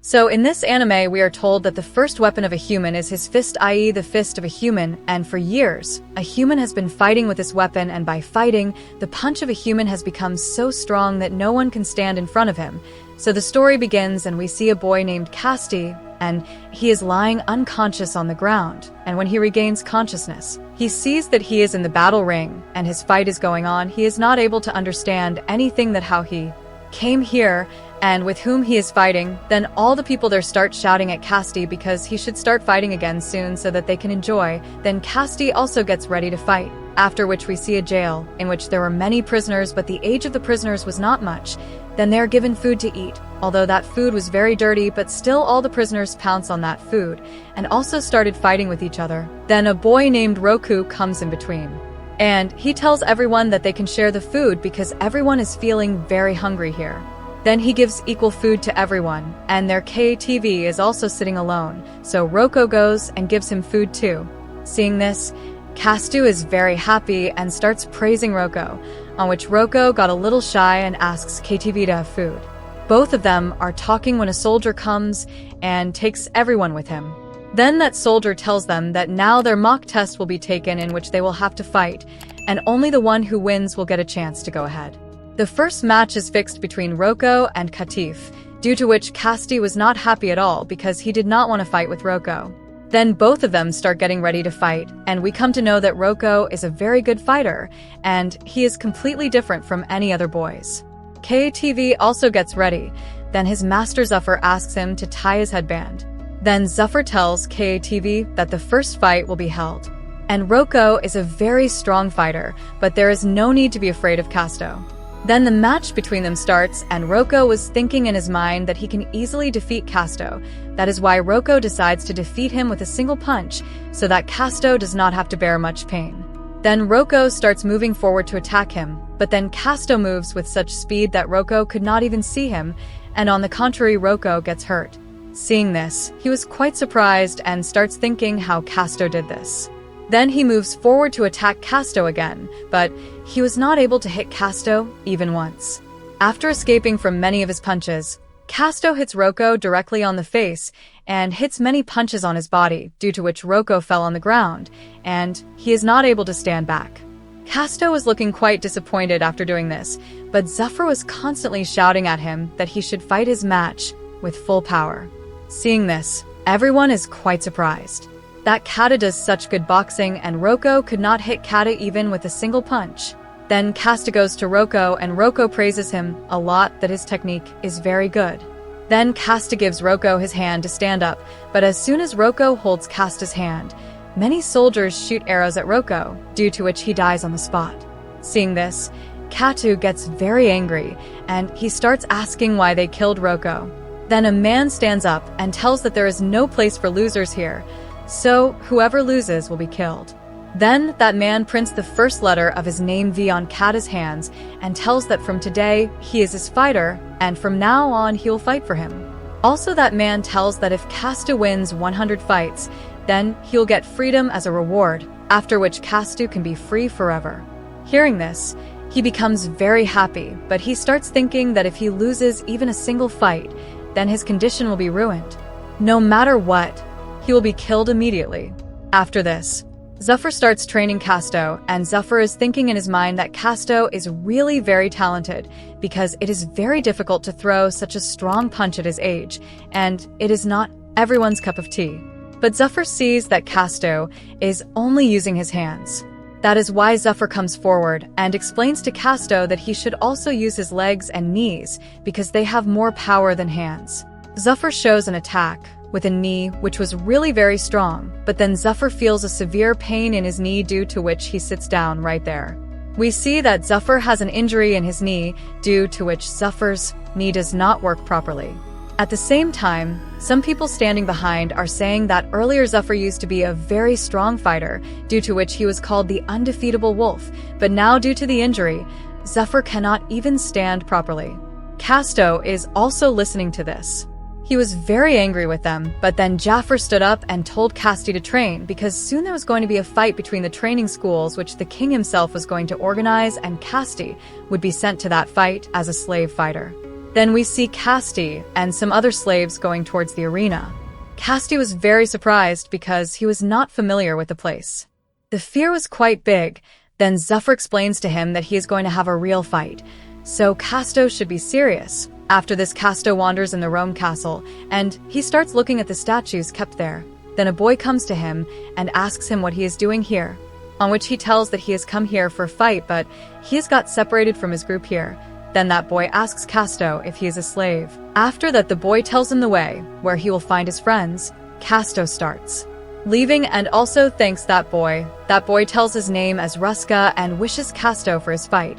So in this anime, we are told that the first weapon of a human is his fist, i.e. the fist of a human, and for years, a human has been fighting with this weapon, and by fighting, the punch of a human has become so strong that no one can stand in front of him. So the story begins, and we see a boy named Cestvs, and he is lying unconscious on the ground, and when he regains consciousness, he sees that he is in the battle ring, and his fight is going on. He is not able to understand anything, that how he came here, and with whom he is fighting. Then all the people there start shouting at Cestvs because he should start fighting again soon so that they can enjoy. Then Cestvs also gets ready to fight, after which we see a jail, in which there were many prisoners, but the age of the prisoners was not much. Then they are given food to eat, although that food was very dirty, but still all the prisoners pounce on that food, and also started fighting with each other. Then a boy named Roku comes in between, and he tells everyone that they can share the food because everyone is feeling very hungry here. Then he gives equal food to everyone, and their KTV is also sitting alone, so Roko goes and gives him food too. Seeing this, Cestvs is very happy and starts praising Roko, on which Roko got a little shy and asks KTV to have food. Both of them are talking when a soldier comes and takes everyone with him. Then that soldier tells them that now their mock test will be taken, in which they will have to fight, and only the one who wins will get a chance to go ahead. The first match is fixed between Roko and Katif, due to which Cestvs was not happy at all because he did not want to fight with Roko. Then both of them start getting ready to fight, and we come to know that Roko is a very good fighter, and he is completely different from any other boys. KTV also gets ready. Then his master Zuffer asks him to tie his headband. Then Zuffer tells KTV that the first fight will be held. And Roko is a very strong fighter, but there is no need to be afraid of Cestvs. Then the match between them starts, and Roko was thinking in his mind that he can easily defeat Cestvs. That is why Roko decides to defeat him with a single punch, so that Cestvs does not have to bear much pain. Then Roko starts moving forward to attack him, but then Cestvs moves with such speed that Roko could not even see him, and on the contrary, Roko gets hurt. Seeing this, he was quite surprised and starts thinking how Cestvs did this. Then he moves forward to attack Cestvs again, but he was not able to hit Cestvs even once. After escaping from many of his punches, Cestvs hits Roko directly on the face and hits many punches on his body, due to which Roko fell on the ground, and he is not able to stand back. Cestvs was looking quite disappointed after doing this, but Zuffer was constantly shouting at him that he should fight his match with full power. Seeing this, everyone is quite surprised. That Kata does such good boxing, and Roko could not hit Kata even with a single punch. Then Cestvs goes to Roko, and Roko praises him a lot that his technique is very good. Then Cestvs gives Roko his hand to stand up, but as soon as Roko holds Cestvs' hand, many soldiers shoot arrows at Roko, due to which he dies on the spot. Seeing this, Katu gets very angry, and he starts asking why they killed Roko. Then a man stands up and tells that there is no place for losers here, so whoever loses will be killed. Then that man prints the first letter of his name V on Kata's hands and tells that from today he is his fighter, and from now on he will fight for him. Also that man tells that if Cestvs wins 100 fights, then he'll get freedom as a reward, after which Cestvs can be free forever. Hearing this, he becomes very happy, but he starts thinking that if he loses even a single fight, then his condition will be ruined. No matter what, he will be killed immediately. After this, Zuffer starts training Cestvs, and Zuffer is thinking in his mind that Cestvs is really very talented because it is very difficult to throw such a strong punch at his age, and it is not everyone's cup of tea. But Zuffer sees that Cestvs is only using his hands. That is why Zuffer comes forward and explains to Cestvs that he should also use his legs and knees because they have more power than hands. Zuffer shows an attack with a knee which was really very strong, but then Zuffer feels a severe pain in his knee, due to which he sits down right there. We see that Zuffer has an injury in his knee, due to which Zuffer's knee does not work properly. At the same time, some people standing behind are saying that earlier Zuffer used to be a very strong fighter, due to which he was called the undefeatable wolf, but now due to the injury, Zuffer cannot even stand properly. Cestvs is also listening to this. He was very angry with them, but then Jaffer stood up and told Cestvs to train because soon there was going to be a fight between the training schools which the king himself was going to organize, and Cestvs would be sent to that fight as a slave fighter. Then we see Casti and some other slaves going towards the arena. Casti was very surprised because he was not familiar with the place. The fear was quite big. Then Zephyr explains to him that he is going to have a real fight, so Casto should be serious. After this, Casto wanders in the Rome castle, and he starts looking at the statues kept there. Then a boy comes to him and asks him what he is doing here, on which he tells that he has come here for a fight, but he has got separated from his group here. Then that boy asks Casto if he is a slave. After that, the boy tells him the way, where he will find his friends. Casto starts leaving and also thanks that boy. That boy tells his name as Ruska and wishes Casto for his fight.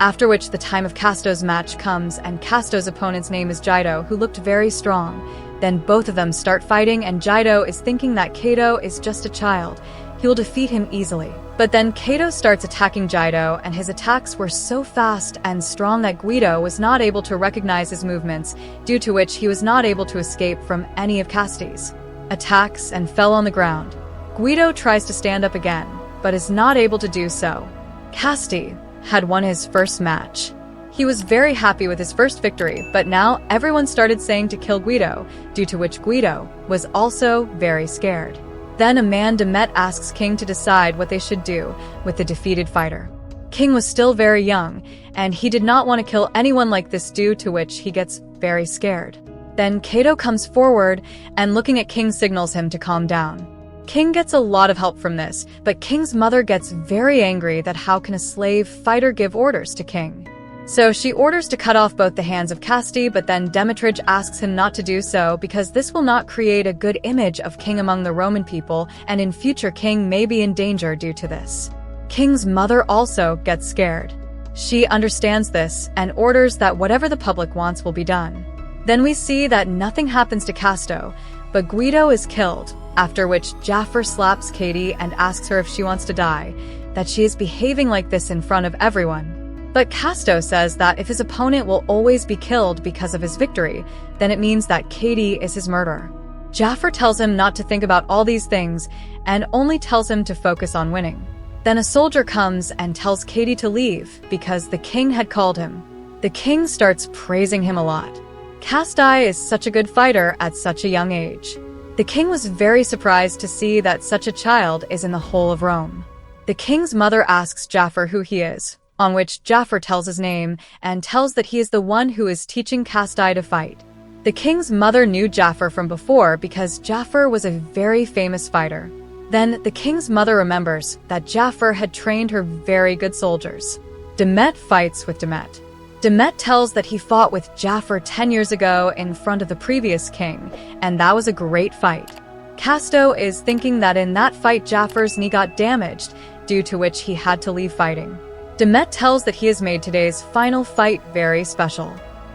After which the time of Casto's match comes and Casto's opponent's name is Jido, who looked very strong. Then both of them start fighting and Jido is thinking that Kato is just a child. He will defeat him easily. But then Kato starts attacking Jido, and his attacks were so fast and strong that Guido was not able to recognize his movements, due to which he was not able to escape from any of Casti's attacks and fell on the ground. Guido tries to stand up again, but is not able to do so. Casti had won his first match. He was very happy with his first victory, but now everyone started saying to kill Guido, due to which Guido was also very scared. Then a man Demet asks King to decide what they should do with the defeated fighter. King was still very young, and he did not want to kill anyone like this, due to which he gets very scared. Then Kato comes forward and looking at King signals him to calm down. King gets a lot of help from this, but King's mother gets very angry that how can a slave fighter give orders to King. So she orders to cut off both the hands of Casti, but then Demetrij asks him not to do so because this will not create a good image of King among the Roman people, and in future King may be in danger due to this. King's mother also gets scared. She understands this and orders that whatever the public wants will be done. Then we see that nothing happens to Casto, but Guido is killed, after which Jaffer slaps Katie and asks her if she wants to die, that she is behaving like this in front of everyone. But Casto says that if his opponent will always be killed because of his victory, then it means that Katie is his murderer. Jaffer tells him not to think about all these things and only tells him to focus on winning. Then a soldier comes and tells Katie to leave because the king had called him. The king starts praising him a lot. Casti is such a good fighter at such a young age. The king was very surprised to see that such a child is in the whole of Rome. The king's mother asks Jaffer who he is, on which Jaffer tells his name and tells that he is the one who is teaching Casti to fight. The king's mother knew Jaffer from before because Jaffer was a very famous fighter. Then the king's mother remembers that Jaffer had trained her very good soldiers. Demet fights with Demet. Demet tells that he fought with Jaffer 10 years ago in front of the previous king, and that was a great fight. Casto is thinking that in that fight Jaffer's knee got damaged, due to which he had to leave fighting. Demet tells that he has made today's final fight very special.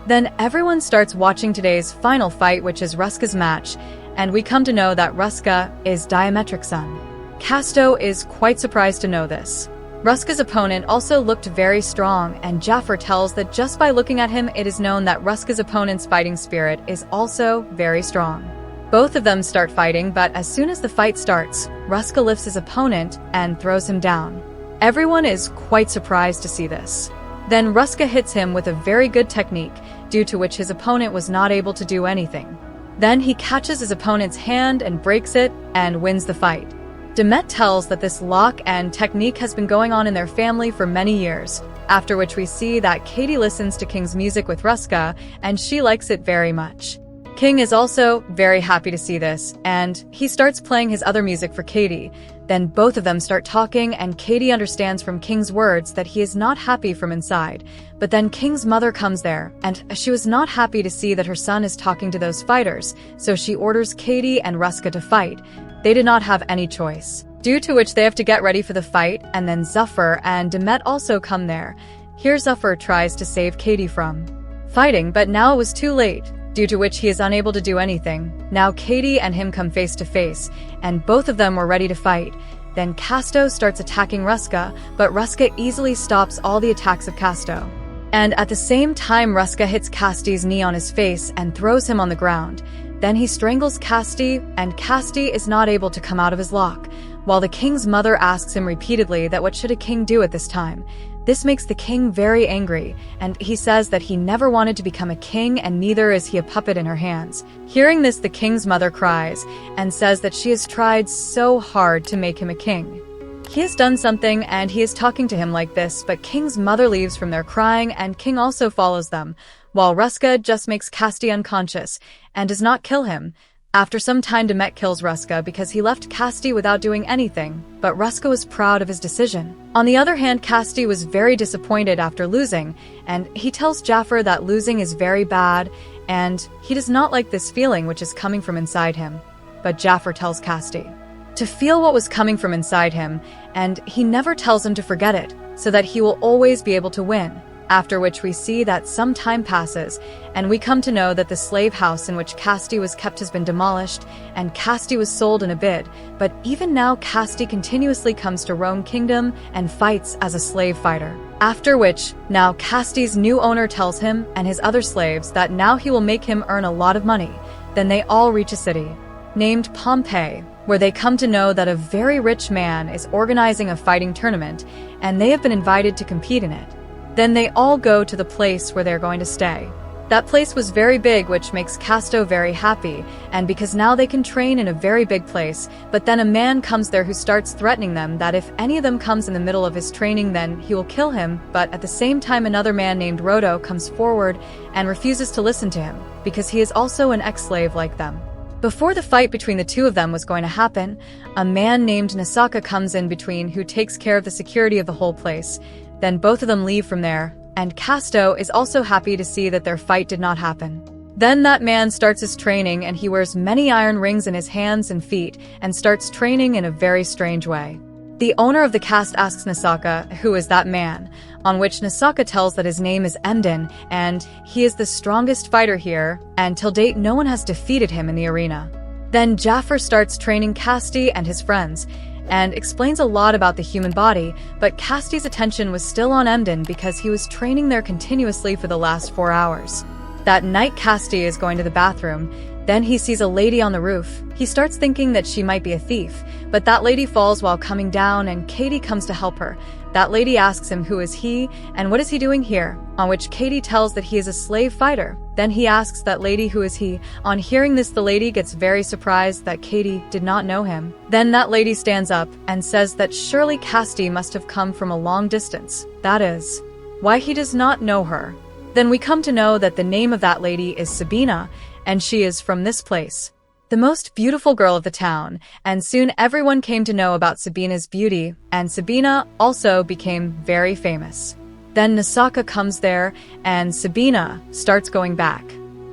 Then everyone starts watching today's final fight, which is Ruska's match, and we come to know that Ruska is Diametric's son. Casto is quite surprised to know this. Ruska's opponent also looked very strong, and Jaffer tells that just by looking at him it is known that Ruska's opponent's fighting spirit is also very strong. Both of them start fighting, but as soon as the fight starts, Ruska lifts his opponent and throws him down. Everyone is quite surprised to see this. Then Ruska hits him with a very good technique, due to which his opponent was not able to do anything. Then he catches his opponent's hand and breaks it and wins the fight. Demet tells that this lock and technique has been going on in their family for many years, after which we see that Katie listens to King's music with Ruska, and she likes it very much. King is also very happy to see this, and he starts playing his other music for Katie. Then both of them start talking, and Katie understands from King's words that he is not happy from inside. But then King's mother comes there, and she was not happy to see that her son is talking to those fighters, so she orders Katie and Ruska to fight. They did not have any choice, due to which they have to get ready for the fight, and then Zephyr and Demet also come there. Here Zephyr tries to save Katie from fighting, but now it was too late, due to which he is unable to do anything. Now Katie and him come face to face, and both of them were ready to fight. Then Casto starts attacking Ruska, but Ruska easily stops all the attacks of Casto. And at the same time Ruska hits Casti's knee on his face and throws him on the ground. Then he strangles Casti, and Casti is not able to come out of his lock, while the king's mother asks him repeatedly that what should a king do at this time. This makes the king very angry, and he says that he never wanted to become a king and neither is he a puppet in her hands. Hearing this, the king's mother cries and says that she has tried so hard to make him a king. He has done something and he is talking to him like this, but King's mother leaves from there crying and King also follows them, while Ruska just makes Casti unconscious and does not kill him. After some time, Demet kills Ruska because he left Casti without doing anything, but Ruska was proud of his decision. On the other hand, Casti was very disappointed after losing, and he tells Jafar that losing is very bad, and he does not like this feeling which is coming from inside him. But Jafar tells Casti to feel what was coming from inside him, and he never tells him to forget it, so that he will always be able to win. After which we see that some time passes, and we come to know that the slave house in which Casti was kept has been demolished, and Casti was sold in a bid, but even now Casti continuously comes to Rome Kingdom and fights as a slave fighter. After which, now Casti's new owner tells him and his other slaves that now he will make him earn a lot of money. Then they all reach a city named Pompeii, where they come to know that a very rich man is organizing a fighting tournament, and they have been invited to compete in it. Then they all go to the place where they're going to stay. That place was very big, which makes Casto very happy, and because now they can train in a very big place, but then a man comes there who starts threatening them that if any of them comes in the middle of his training then he will kill him, but at the same time another man named Rodo comes forward and refuses to listen to him, because he is also an ex-slave like them. Before the fight between the two of them was going to happen, a man named Nasaka comes in between who takes care of the security of the whole place. Then both of them leave from there, and Casto is also happy to see that their fight did not happen. Then that man starts his training and he wears many iron rings in his hands and feet and starts training in a very strange way. The owner of the cast asks Nasaka, who is that man, on which Nasaka tells that his name is Emden, and he is the strongest fighter here, and till date no one has defeated him in the arena. Then Jafar starts training Casti and his friends, and explains a lot about the human body, but Casti's attention was still on Emden because he was training there continuously for the last 4 hours. That night Casti is going to the bathroom, then he sees a lady on the roof. He starts thinking that she might be a thief, but that lady falls while coming down and Katie comes to help her. That lady asks him who is he and what is he doing here, on which Katie tells that he is a slave fighter. Then he asks that lady who is he. On hearing this, the lady gets very surprised that Katie did not know him. Then that lady stands up and says that surely Casti must have come from a long distance. That is why he does not know her. Then we come to know that the name of that lady is Sabina, and she is from this place, the most beautiful girl of the town, and soon everyone came to know about Sabina's beauty, and Sabina also became very famous. Then Nasaka comes there, and Sabina starts going back.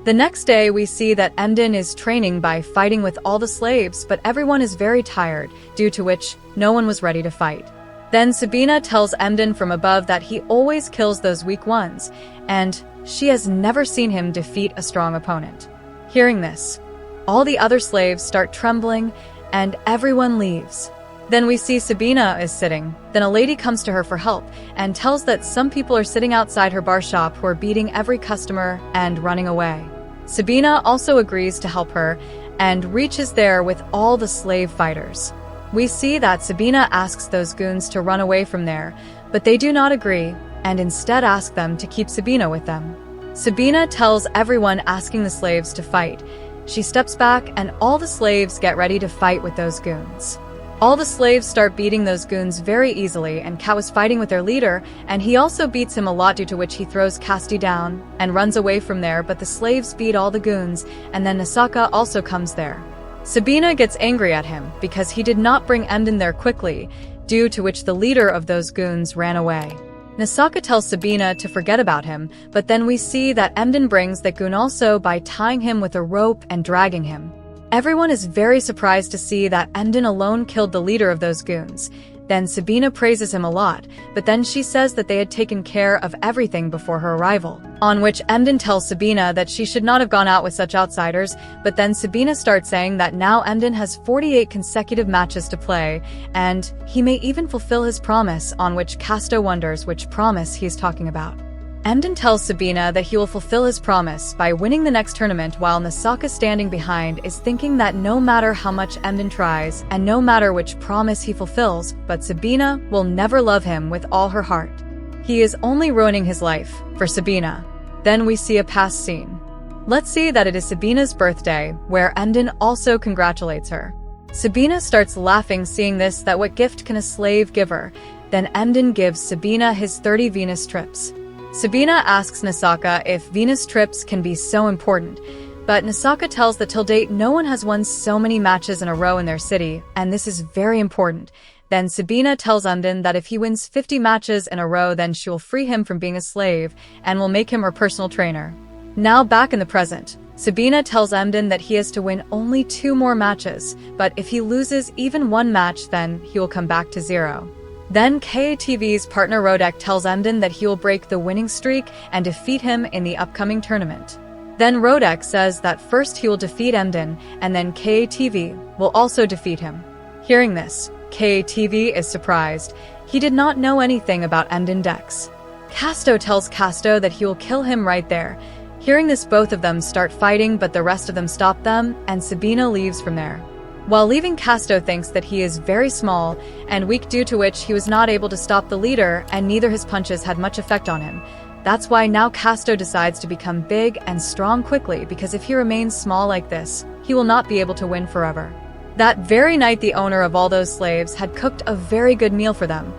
The next day we see that Emden is training by fighting with all the slaves, but everyone is very tired, due to which no one was ready to fight. Then Sabina tells Emden from above that he always kills those weak ones, and she has never seen him defeat a strong opponent. Hearing this, all the other slaves start trembling, and everyone leaves. Then we see Sabina is sitting. Then a lady comes to her for help, and tells that some people are sitting outside her bar shop who are beating every customer and running away. Sabina also agrees to help her, and reaches there with all the slave fighters. We see that Sabina asks those goons to run away from there, but they do not agree, and instead ask them to keep Sabina with them. Sabina tells everyone asking the slaves to fight. She steps back and all the slaves get ready to fight with those goons. All the slaves start beating those goons very easily, and Kat was fighting with their leader, and he also beats him a lot, due to which he throws Casti down and runs away from there, but the slaves beat all the goons, and then Nasaka also comes there. Sabina gets angry at him because he did not bring Emden there quickly, due to which the leader of those goons ran away. Nasaka tells Sabina to forget about him, but then we see that Emden brings that goon also by tying him with a rope and dragging him. Everyone is very surprised to see that Emden alone killed the leader of those goons. Then Sabina praises him a lot, but then she says that they had taken care of everything before her arrival. On which Emden tells Sabina that she should not have gone out with such outsiders, but then Sabina starts saying that now Emden has 48 consecutive matches to play, and he may even fulfill his promise, on which Casto wonders which promise he is talking about. Emden tells Sabina that he will fulfill his promise by winning the next tournament, while Nasaka standing behind is thinking that no matter how much Emden tries, and no matter which promise he fulfills, but Sabina will never love him with all her heart. He is only ruining his life for Sabina. Then we see a past scene. Let's see that it is Sabina's birthday, where Emden also congratulates her. Sabina starts laughing seeing this, that what gift can a slave give her? Then Emden gives Sabina his 30 Venus trips. Sabina asks Nisaka if Venus trips can be so important, but Nisaka tells that till date no one has won so many matches in a row in their city, and this is very important. Then Sabina tells Emden that if he wins 50 matches in a row, then she will free him from being a slave and will make him her personal trainer. Now back in the present, Sabina tells Emden that he has to win only 2 more matches, but if he loses even 1 match, then he will come back to 0. Then KATV's partner Rodek tells Emden that he will break the winning streak and defeat him in the upcoming tournament. Then Rodek says that first he will defeat Emden, and then KATV will also defeat him. Hearing this, KATV is surprised. He did not know anything about Emden Dex. Casto tells Casto that he will kill him right there. Hearing this, both of them start fighting, but the rest of them stop them, and Sabina leaves from there. While leaving, Casto thinks that he is very small and weak, due to which he was not able to stop the leader, and neither his punches had much effect on him. That's why now Casto decides to become big and strong quickly, because if he remains small like this, he will not be able to win forever. That very night, the owner of all those slaves had cooked a very good meal for them,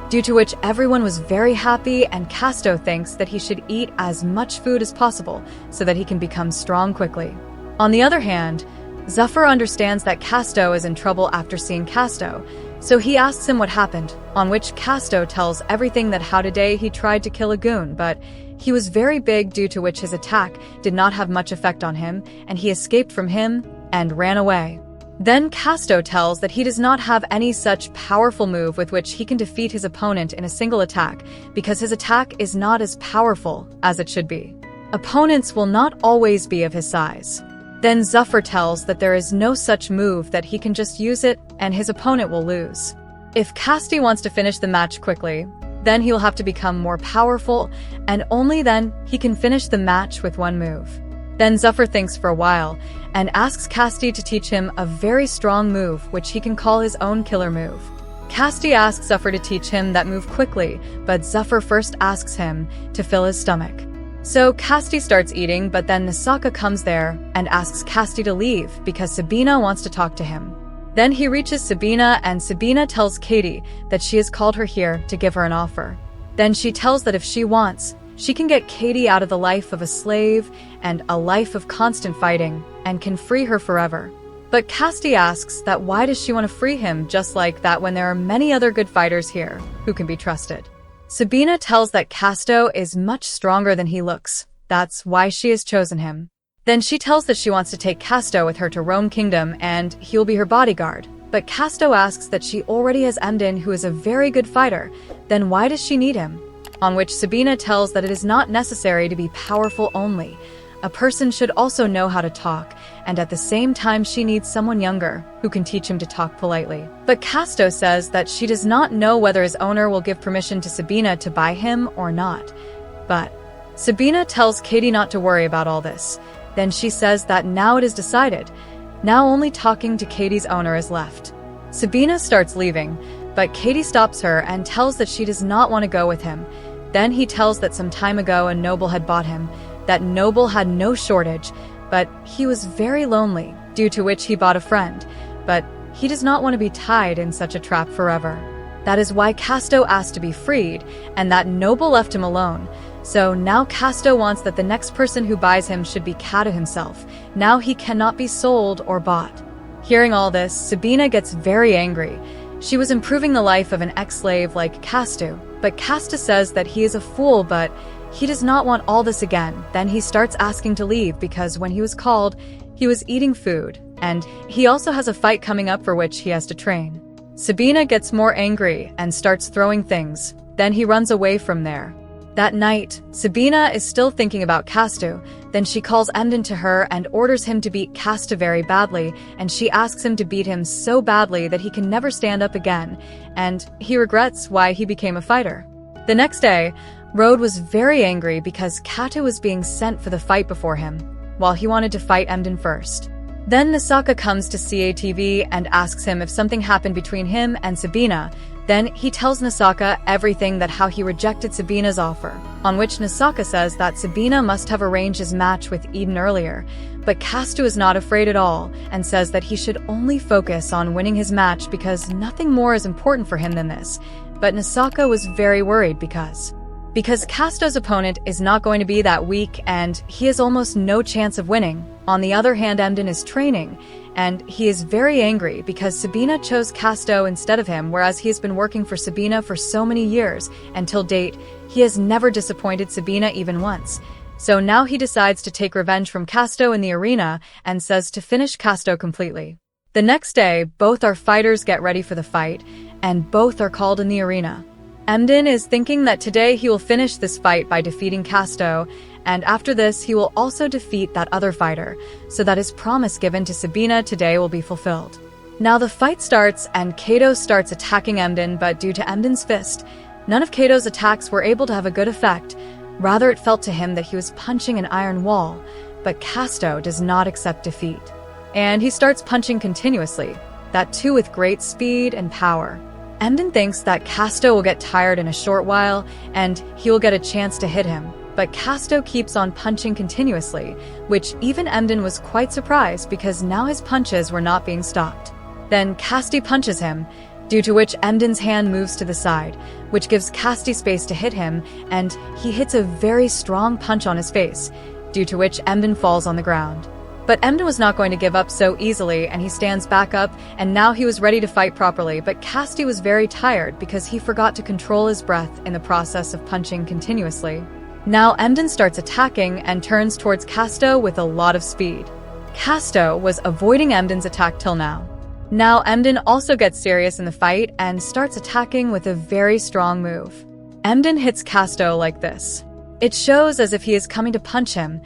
due to which everyone was very happy, and Casto thinks that he should eat as much food as possible so that he can become strong quickly. On the other hand, Zuffer understands that Casto is in trouble after seeing Casto, so he asks him what happened, on which Casto tells everything, that how today he tried to kill a goon, but he was very big, due to which his attack did not have much effect on him, and he escaped from him and ran away. Then Casto tells that he does not have any such powerful move with which he can defeat his opponent in a single attack, because his attack is not as powerful as it should be. Opponents will not always be of his size. Then Zuffer tells that there is no such move, that he can just use it and his opponent will lose. If Casti wants to finish the match quickly, then he will have to become more powerful, and only then he can finish the match with 1 move. Then Zuffer thinks for a while and asks Casti to teach him a very strong move which he can call his own killer move. Casti asks Zuffer to teach him that move quickly, but Zuffer first asks him to fill his stomach. So Casti starts eating, but then Nisaka comes there and asks Casti to leave because Sabina wants to talk to him. Then he reaches Sabina, and Sabina tells Katie that she has called her here to give her an offer. Then she tells that if she wants, she can get Katie out of the life of a slave and a life of constant fighting, and can free her forever. But Casti asks that why does she want to free him just like that when there are many other good fighters here who can be trusted. Sabina tells that Casto is much stronger than he looks. That's why she has chosen him. Then she tells that she wants to take Casto with her to Rome Kingdom and he will be her bodyguard. But Casto asks that she already has Emden, who is a very good fighter. Then why does she need him? On which Sabina tells that it is not necessary to be powerful only. A person should also know how to talk, and at the same time she needs someone younger who can teach him to talk politely. But Casto says that she does not know whether his owner will give permission to Sabina to buy him or not. But Sabina tells Katie not to worry about all this. Then she says that now it is decided. Now only talking to Katie's owner is left. Sabina starts leaving, but Katie stops her and tells that she does not want to go with him. Then he tells that some time ago a noble had bought him. That noble had no shortage, but he was very lonely, due to which he bought a friend. But he does not want to be tied in such a trap forever. That is why Casto asked to be freed, and that noble left him alone. So now Casto wants that the next person who buys him should be Cato himself. Now he cannot be sold or bought. Hearing all this, Sabina gets very angry. She was improving the life of an ex-slave like Casto, but Casto says that he is a fool, but he does not want all this again. Then he starts asking to leave because when he was called, he was eating food, and he also has a fight coming up for which he has to train. Sabina gets more angry and starts throwing things. Then he runs away from there. That night, Sabina is still thinking about Casto. Then she calls Emden to her and orders him to beat Casto very badly, and she asks him to beat him so badly that he can never stand up again, and he regrets why he became a fighter. The next day, Rode was very angry because Cato was being sent for the fight before him, while he wanted to fight Emden first. Then Nisaka comes to CATV and asks him if something happened between him and Sabina. Then he tells Nisaka everything that how he rejected Sabina's offer, on which Nisaka says that Sabina must have arranged his match with Eden earlier. But Casto is not afraid at all and says that he should only focus on winning his match because nothing more is important for him than this. But Nisaka was very worried because Casto's opponent is not going to be that weak and he has almost no chance of winning. On the other hand, Emden is training, and he is very angry because Sabina chose Casto instead of him, whereas he has been working for Sabina for so many years. Until date, he has never disappointed Sabina even once. So now he decides to take revenge from Casto in the arena and says to finish Casto completely. The next day, both our fighters get ready for the fight, and both are called in the arena. Emden is thinking that today he will finish this fight by defeating Casto, and after this he will also defeat that other fighter, so that his promise given to Sabina today will be fulfilled. Now the fight starts and Kato starts attacking Emden, but due to Emden's fist, none of Kato's attacks were able to have a good effect. Rather, it felt to him that he was punching an iron wall, but Casto does not accept defeat. And he starts punching continuously, that too with great speed and power. Emden thinks that Casto will get tired in a short while, and he will get a chance to hit him. But Casto keeps on punching continuously, which even Emden was quite surprised because now his punches were not being stopped. Then Casti punches him, due to which Emden's hand moves to the side, which gives Casti space to hit him, and he hits a very strong punch on his face, due to which Emden falls on the ground. But Emden was not going to give up so easily, and he stands back up, and now he was ready to fight properly, but Casti was very tired because he forgot to control his breath in the process of punching continuously. Now Emden starts attacking and turns towards Casto with a lot of speed. Casto was avoiding Emden's attack till now. Now Emden also gets serious in the fight and starts attacking with a very strong move. Emden hits Casto like this. It shows as if he is coming to punch him,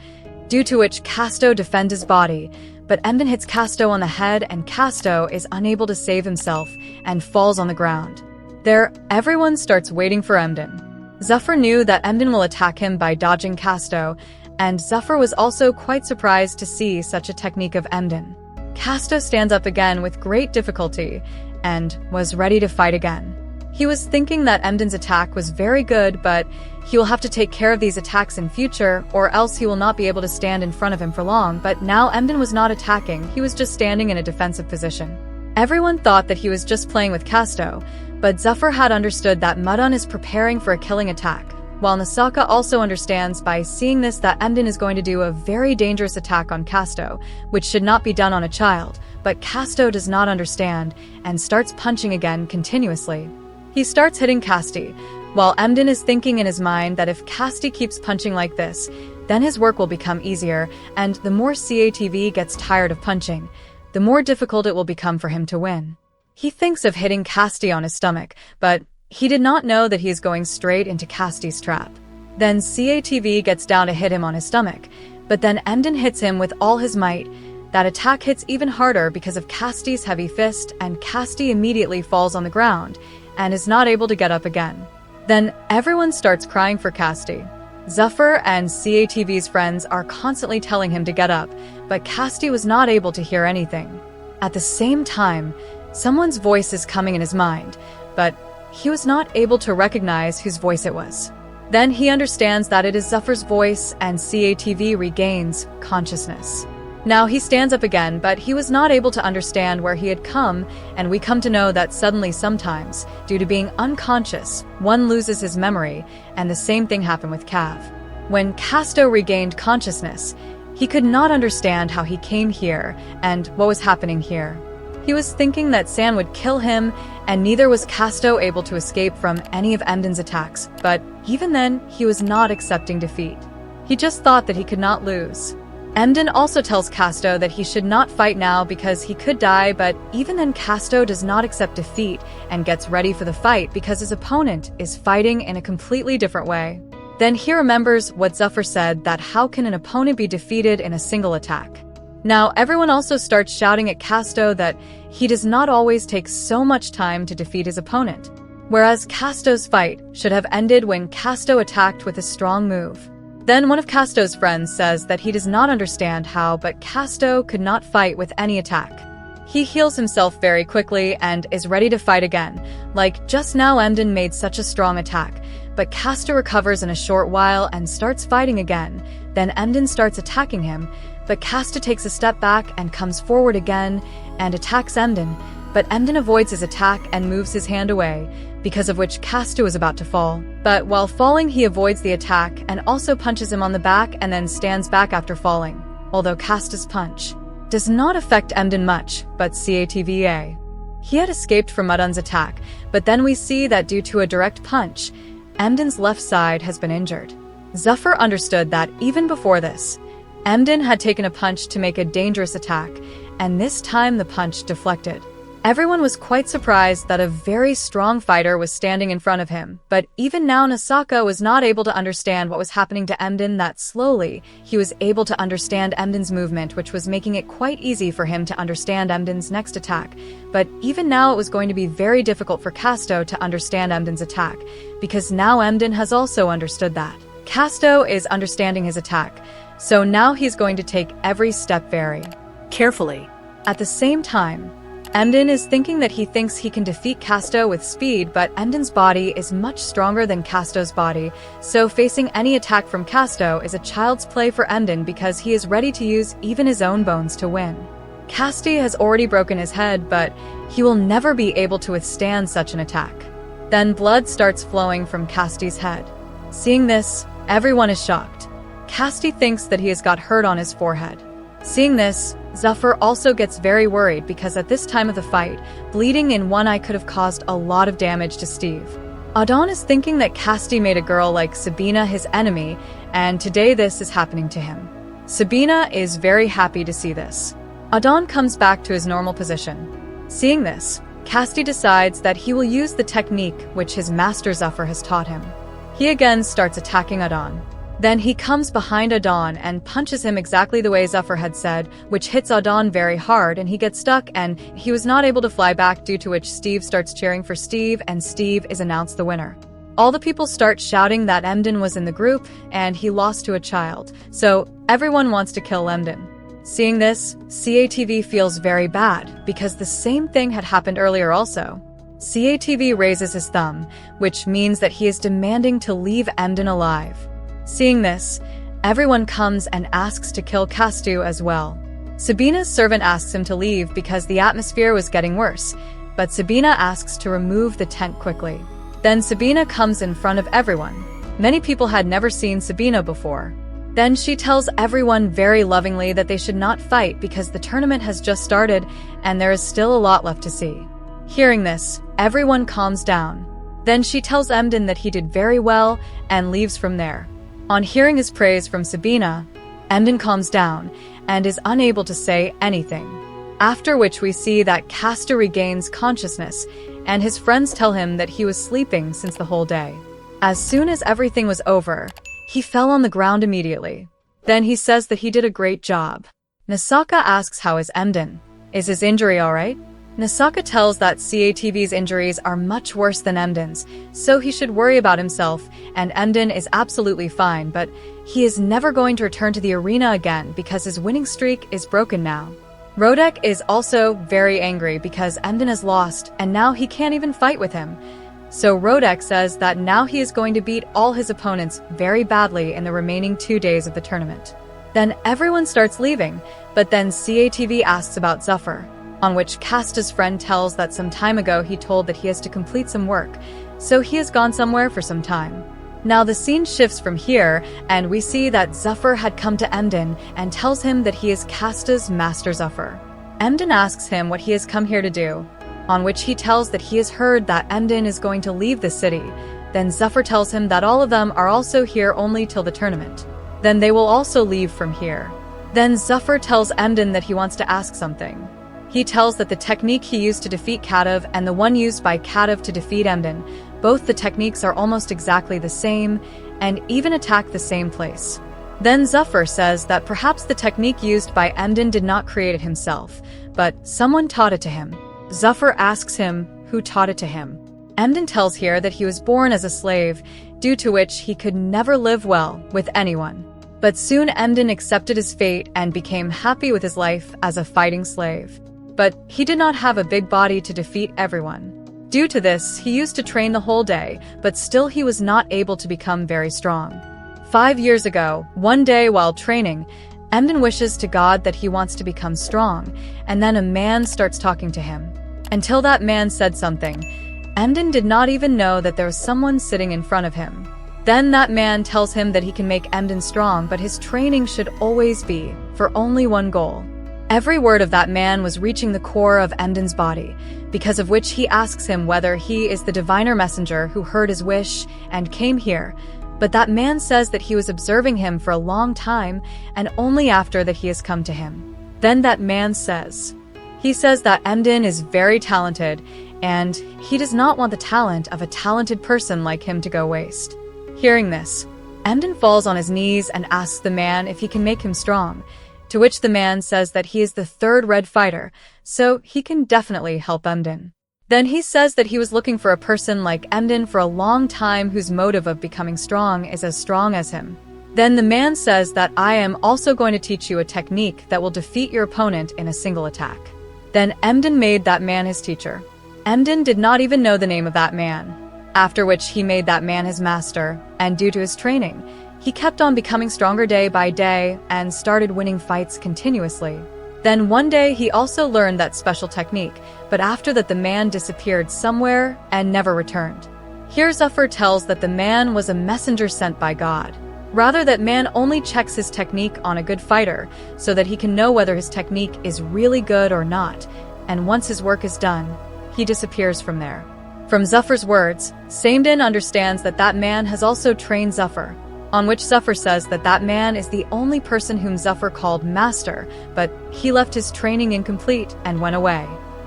due to which Casto defends his body, but Emden hits Casto on the head and Casto is unable to save himself and falls on the ground. There, everyone starts waiting for Emden. Zuffer knew that Emden will attack him by dodging Casto, and Zuffer was also quite surprised to see such a technique of Emden. Casto stands up again with great difficulty and was ready to fight again. He was thinking that Emden's attack was very good, but he will have to take care of these attacks in future, or else he will not be able to stand in front of him for long. But now Emden was not attacking, he was just standing in a defensive position. Everyone thought that he was just playing with Casto, but Zuffer had understood that Mudon is preparing for a killing attack, while Nisaka also understands by seeing this that Emden is going to do a very dangerous attack on Casto, which should not be done on a child, but Casto does not understand and starts punching again continuously. He starts hitting Casti, while Emden is thinking in his mind that if Casti keeps punching like this, then his work will become easier, and the more CATV gets tired of punching, the more difficult it will become for him to win. He thinks of hitting Casti on his stomach, but he did not know that he is going straight into Casti's trap. Then CATV gets down to hit him on his stomach, but then Emden hits him with all his might. That attack hits even harder because of Casti's heavy fist, and Casti immediately falls on the ground and is not able to get up again. Then everyone starts crying for Casti. Zuffer and CATV's friends are constantly telling him to get up, but Casti was not able to hear anything. At the same time, someone's voice is coming in his mind, but he was not able to recognize whose voice it was. Then he understands that it is Zuffer's voice, and CATV regains consciousness. Now he stands up again, but he was not able to understand where he had come, and we come to know that suddenly sometimes, due to being unconscious, one loses his memory, and the same thing happened with Cav. When Casto regained consciousness, he could not understand how he came here and what was happening here. He was thinking that San would kill him, and neither was Casto able to escape from any of Emden's attacks, but even then, he was not accepting defeat. He just thought that he could not lose. Emden also tells Casto that he should not fight now because he could die, but even then Casto does not accept defeat and gets ready for the fight because his opponent is fighting in a completely different way. Then he remembers what Zuffer said, that how can an opponent be defeated in a single attack? Now everyone also starts shouting at Casto that he does not always take so much time to defeat his opponent, whereas Casto's fight should have ended when Casto attacked with a strong move. Then one of Casto's friends says that he does not understand how, but Casto could not fight with any attack. He heals himself very quickly and is ready to fight again. Like, just now Emden made such a strong attack, but Casto recovers in a short while and starts fighting again. Then Emden starts attacking him, but Casto takes a step back and comes forward again and attacks Emden, but Emden avoids his attack and moves his hand away, because of which Casto is about to fall. But while falling, he avoids the attack and also punches him on the back and then stands back after falling, although Casto's punch does not affect Emden much, but Cestvs. He had escaped from Mudun's attack, but then we see that due to a direct punch, Emden's left side has been injured. Zuffer understood that even before this, Emden had taken a punch to make a dangerous attack, and this time the punch deflected. Everyone was quite surprised that a very strong fighter was standing in front of him, but even now Nasaka was not able to understand what was happening to Emden that slowly. He was able to understand Emden's movement, which was making it quite easy for him to understand Emden's next attack. But even now it was going to be very difficult for Casto to understand Emden's attack, because now Emden has also understood that. Casto is understanding his attack, so now he's going to take every step very carefully. At the same time, Emden is thinking that he thinks he can defeat Casto with speed, but Emden's body is much stronger than Casto's body, so facing any attack from Casto is a child's play for Emden because he is ready to use even his own bones to win. Casti has already broken his head, but he will never be able to withstand such an attack. Then blood starts flowing from Casti's head. Seeing this, everyone is shocked. Casti thinks that he has got hurt on his forehead. Seeing this, Zuffer also gets very worried because at this time of the fight, bleeding in one eye could have caused a lot of damage to Steve. Adon is thinking that Casti made a girl like Sabina his enemy, and today this is happening to him. Sabina is very happy to see this. Adon comes back to his normal position. Seeing this, Casti decides that he will use the technique which his master Zuffer has taught him. He again starts attacking Adon. Then he comes behind Adon and punches him exactly the way Zuffer had said, which hits Adon very hard and he gets stuck and he was not able to fly back, due to which Steve starts cheering for Steve and Steve is announced the winner. All the people start shouting that Emden was in the group and he lost to a child, so everyone wants to kill Emden. Seeing this, Catv feels very bad because the same thing had happened earlier also. Catv raises his thumb, which means that he is demanding to leave Emden alive. Seeing this, everyone comes and asks to kill Castu as well. Sabina's servant asks him to leave because the atmosphere was getting worse, but Sabina asks to remove the tent quickly. Then Sabina comes in front of everyone. Many people had never seen Sabina before. Then she tells everyone very lovingly that they should not fight because the tournament has just started and there is still a lot left to see. Hearing this, everyone calms down. Then she tells Emden that he did very well and leaves from there. On hearing his praise from Sabina, Emden calms down and is unable to say anything. After which we see that Casto regains consciousness and his friends tell him that he was sleeping since the whole day. As soon as everything was over, he fell on the ground immediately. Then he says that he did a great job. Nasaka asks how is Emden. Is his injury alright? Nasaka tells that Catv's injuries are much worse than Emden's, so he should worry about himself, and Emden is absolutely fine, but he is never going to return to the arena again because his winning streak is broken now. Rodek is also very angry because Emden has lost, and now he can't even fight with him. So Rodek says that now he is going to beat all his opponents very badly in the remaining 2 days of the tournament. Then everyone starts leaving, but then Catv asks about Zuffer, on which Casta's friend tells that some time ago he told that he has to complete some work, so he has gone somewhere for some time. Now the scene shifts from here, and we see that Zuffer had come to Emden and tells him that he is Casta's master Zuffer. Emden asks him what he has come here to do, on which he tells that he has heard that Emden is going to leave the city. Then Zuffer tells him that all of them are also here only till the tournament. Then they will also leave from here. Then Zuffer tells Emden that he wants to ask something. He tells that the technique he used to defeat Kadav and the one used by Kadav to defeat Emden, both the techniques are almost exactly the same and even attack the same place. Then Zuffer says that perhaps the technique used by Emden did not create it himself, but someone taught it to him. Zuffer asks him who taught it to him. Emden tells here that he was born as a slave. due to which he could never live well with anyone. But soon Emden accepted his fate and became happy with his life as a fighting slave. But he did not have a big body to defeat everyone. Due to this, he used to train the whole day, but still he was not able to become very strong. 5 years ago, one day while training, Emden wishes to God that he wants to become strong, and then a man starts talking to him. Until that man said something, Emden did not even know that there was someone sitting in front of him. Then that man tells him that he can make Emden strong, but his training should always be for only one goal. Every word of that man was reaching the core of Emden's body, because of which he asks him whether he is the diviner messenger who heard his wish and came here. But that man says that he was observing him for a long time, and only after that he has come to him. Then that man says, he says that Emden is very talented, and he does not want the talent of a talented person like him to go waste. Hearing this, Emden falls on his knees and asks the man if he can make him strong, to which the man says that he is the third red fighter, so he can definitely help Emden. Then he says that he was looking for a person like Emden for a long time whose motive of becoming strong is as strong as him. Then the man says that I am also going to teach you a technique that will defeat your opponent in a single attack. Then Emden made that man his teacher. Emden did not even know the name of that man, after which he made that man his master, and due to his training, he kept on becoming stronger day by day and started winning fights continuously. Then one day he also learned that special technique, but after that the man disappeared somewhere and never returned. Here Zephyr tells that the man was a messenger sent by God. Rather, that man only checks his technique on a good fighter so that he can know whether his technique is really good or not, and once his work is done, he disappears from there. From Zephyr's words, Samden understands that that man has also trained Zephyr, on which Zephyr says that that man is the only person whom Zephyr called master, but he left his training incomplete and went away.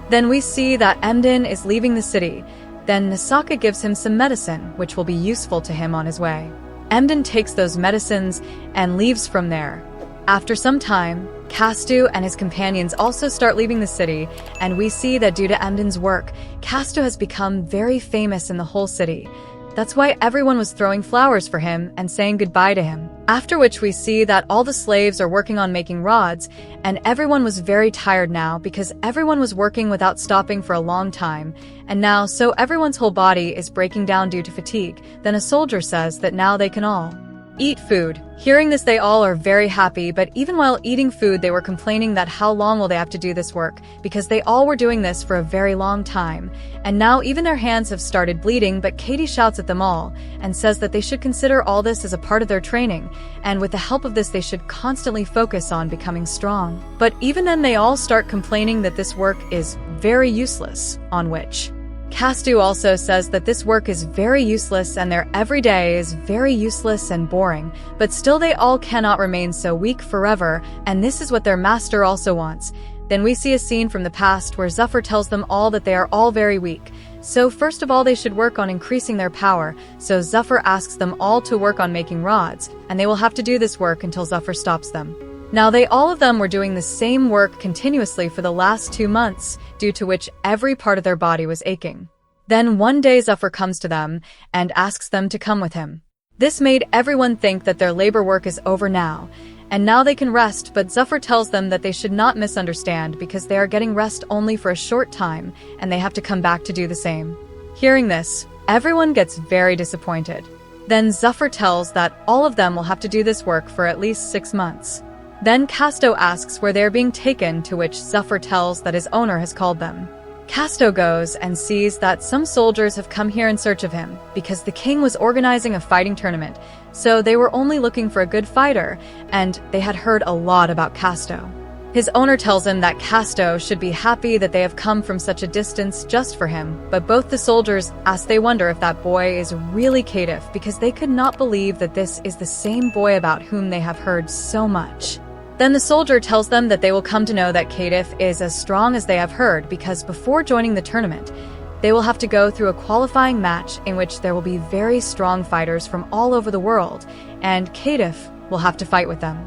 Then we see that Emden is leaving the city. Then Nisaka gives him some medicine, which will be useful to him on his way. Emden takes those medicines and leaves from there. After some time, Castu and his companions also start leaving the city, and we see that due to Emden's work, Castu has become very famous in the whole city. That's why everyone was throwing flowers for him and saying goodbye to him. After which we see that all the slaves are working on making rods, and everyone was very tired now because everyone was working without stopping for a long time, and now so everyone's whole body is breaking down due to fatigue. Then a soldier says that now they can all eat food. Hearing this, they all are very happy, but even while eating food, they were complaining that how long will they have to do this work, because they all were doing this for a very long time. And now even their hands have started bleeding, but Katie shouts at them all and says that they should consider all this as a part of their training, and with the help of this they should constantly focus on becoming strong. But even then they all start complaining that this work is very useless, on which Castu also says that this work is very useless and their everyday is very useless and boring, but still they all cannot remain so weak forever, and this is what their master also wants. Then we see a scene from the past where Zephyr tells them all that they are all very weak. So first of all they should work on increasing their power, so Zephyr asks them all to work on making rods, and they will have to do this work until Zephyr stops them. Now they all of them were doing the same work continuously for the last 2 months, due to which every part of their body was aching. Then one day Zephyr comes to them and asks them to come with him. This made everyone think that their labor work is over now, and now they can rest, but Zephyr tells them that they should not misunderstand because they are getting rest only for a short time and they have to come back to do the same. Hearing this, everyone gets very disappointed. Then Zephyr tells that all of them will have to do this work for at least 6 months. Then Casto asks where they are being taken, to which Zephyr tells that his owner has called them. Casto goes and sees that some soldiers have come here in search of him, because the king was organizing a fighting tournament, so they were only looking for a good fighter, and they had heard a lot about Casto. His owner tells him that Casto should be happy that they have come from such a distance just for him, but both the soldiers ask, they wonder if that boy is really Cestvs, because they could not believe that this is the same boy about whom they have heard so much. Then the soldier tells them that they will come to know that Cestvs is as strong as they have heard, because before joining the tournament, they will have to go through a qualifying match in which there will be very strong fighters from all over the world, and Cestvs will have to fight with them.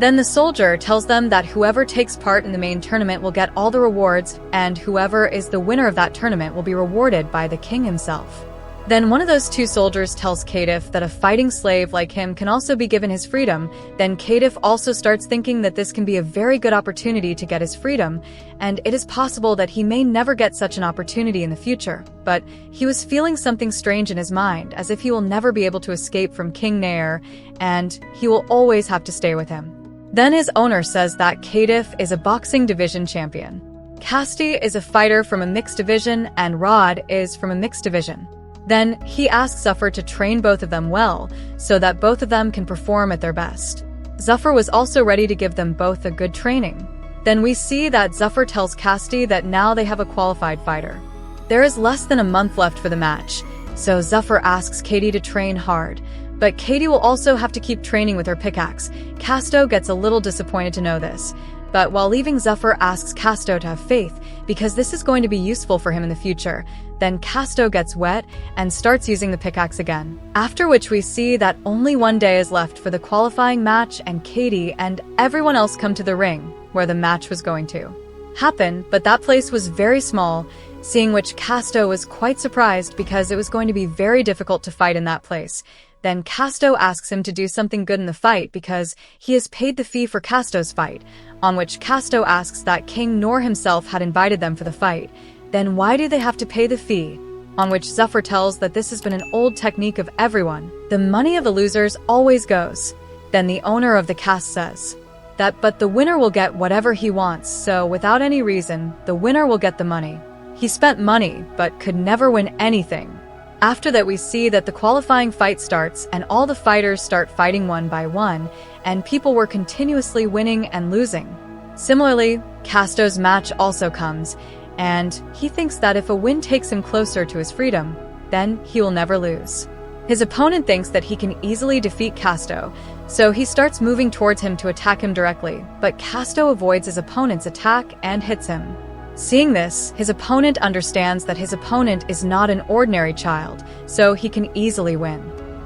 Then the soldier tells them that whoever takes part in the main tournament will get all the rewards, and whoever is the winner of that tournament will be rewarded by the king himself. Then one of those two soldiers tells Cestvs that a fighting slave like him can also be given his freedom. Then Cestvs also starts thinking that this can be a very good opportunity to get his freedom, and it is possible that he may never get such an opportunity in the future. But he was feeling something strange in his mind, as if he will never be able to escape from King Nair, and he will always have to stay with him. Then his owner says that Cestvs is a boxing division champion. Casti is a fighter from a mixed division, and Rod is from a mixed division. Then he asks Zuffer to train both of them well, so that both of them can perform at their best. Zuffer was also ready to give them both a good training. Then we see that Zuffer tells Casti that now they have a qualified fighter. There is less than a month left for the match, so Zuffer asks Katie to train hard. But Katie will also have to keep training with her pickaxe. Casto gets a little disappointed to know this. But while leaving, Zuffer asks Casto to have faith, because this is going to be useful for him in the future. Then Casto gets wet and starts using the pickaxe again. After which we see that only one day is left for the qualifying match, and Katie and everyone else come to the ring, where the match was going to happen, but that place was very small, seeing which Casto was quite surprised because it was going to be very difficult to fight in that place. Then Casto asks him to do something good in the fight because he has paid the fee for Casto's fight, on which Casto asks that King Nor himself had invited them for the fight. Then why do they have to pay the fee? On which Zuffer tells that this has been an old technique of everyone. The money of the losers always goes. Then the owner of the cast says that but the winner will get whatever he wants, so without any reason, the winner will get the money. He spent money, but could never win anything. After that we see that the qualifying fight starts and all the fighters start fighting one by one, and people were continuously winning and losing. Similarly, Casto's match also comes, and he thinks that if a win takes him closer to his freedom, then he will never lose. His opponent thinks that he can easily defeat Casto, so he starts moving towards him to attack him directly, but Casto avoids his opponent's attack and hits him. Seeing this, his opponent understands that his opponent is not an ordinary child, so he can easily win.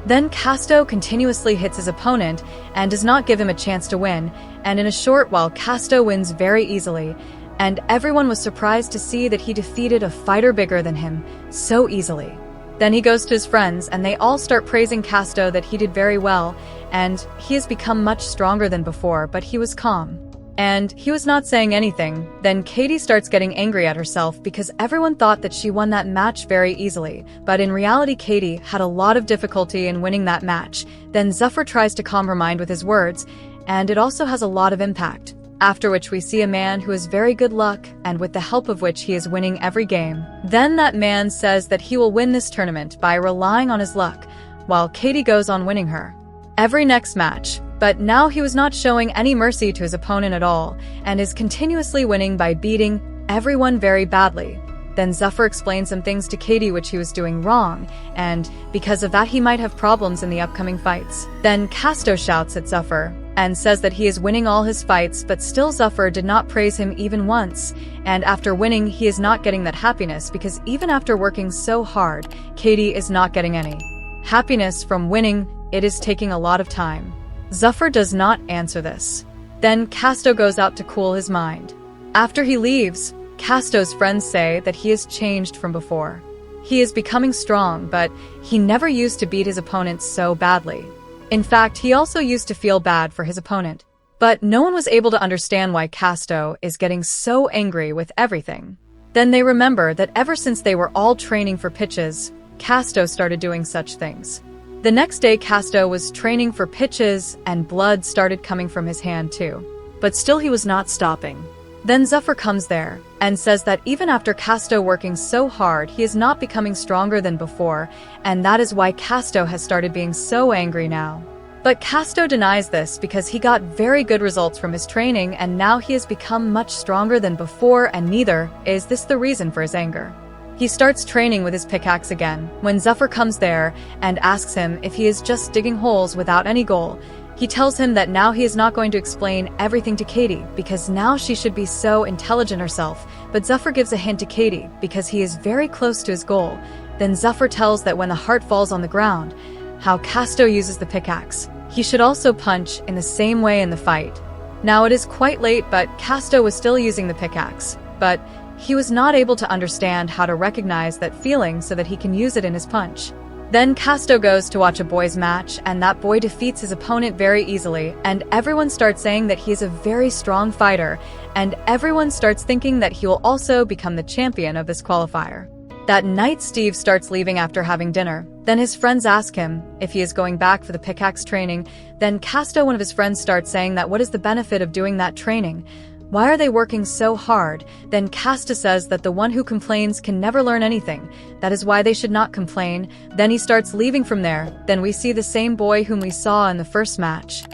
Then Casto continuously hits his opponent and does not give him a chance to win, and in a short while Casto wins very easily, and everyone was surprised to see that he defeated a fighter bigger than him so easily. Then he goes to his friends and they all start praising Casto that he did very well, and he has become much stronger than before, but he was calm. And he was not saying anything. Then Katie starts getting angry at herself because everyone thought that she won that match very easily, but in reality Katie had a lot of difficulty in winning that match. Then Zuffer tries to calm her mind with his words, and it also has a lot of impact. After which we see a man who has very good luck, and with the help of which he is winning every game. Then that man says that he will win this tournament by relying on his luck, while Katie goes on winning her every next match. But now he was not showing any mercy to his opponent at all, and is continuously winning by beating everyone very badly. Then Zuffer explains some things to Katie which he was doing wrong, and because of that he might have problems in the upcoming fights. Then Casto shouts at Zuffer, and says that he is winning all his fights, but still Zuffer did not praise him even once, and after winning he is not getting that happiness because even after working so hard, Katie is not getting any happiness from winning. It is taking a lot of time. Zuffer does not answer this. Then Casto goes out to cool his mind. After he leaves, Casto's friends say that he has changed from before. He is becoming strong, but he never used to beat his opponents so badly. In fact, he also used to feel bad for his opponent. But no one was able to understand why Casto is getting so angry with everything. Then they remember that ever since they were all training for pitches, Casto started doing such things. The next day Casto was training for pitches and blood started coming from his hand too. But still he was not stopping. Then Zuffer comes there and says that even after Casto working so hard, he is not becoming stronger than before, and that is why Casto has started being so angry now. But Casto denies this because he got very good results from his training and now he has become much stronger than before, and neither is this the reason for his anger. He starts training with his pickaxe again when Zuffer comes there and asks him if he is just digging holes without any goal. He tells him that now he is not going to explain everything to Katie because now she should be so intelligent herself, but Zuffer gives a hint to Katie because he is very close to his goal. Then Zuffer tells that when the heart falls on the ground, how Casto uses the pickaxe. He should also punch in the same way in the fight. Now it is quite late, but Casto was still using the pickaxe, but he was not able to understand how to recognize that feeling so that he can use it in his punch. Then Casto goes to watch a boys match, and that boy defeats his opponent very easily, and everyone starts saying that he is a very strong fighter, and everyone starts thinking that he will also become the champion of this qualifier. That night, Steve starts leaving after having dinner. Then his friends ask him if he is going back for the pickaxe training. Then Casto, one of his friends, starts saying that what is the benefit of doing that training? Why are they working so hard? Then Casto says that the one who complains can never learn anything. That is why they should not complain. Then he starts leaving from there. Then we see the same boy whom we saw in the first match.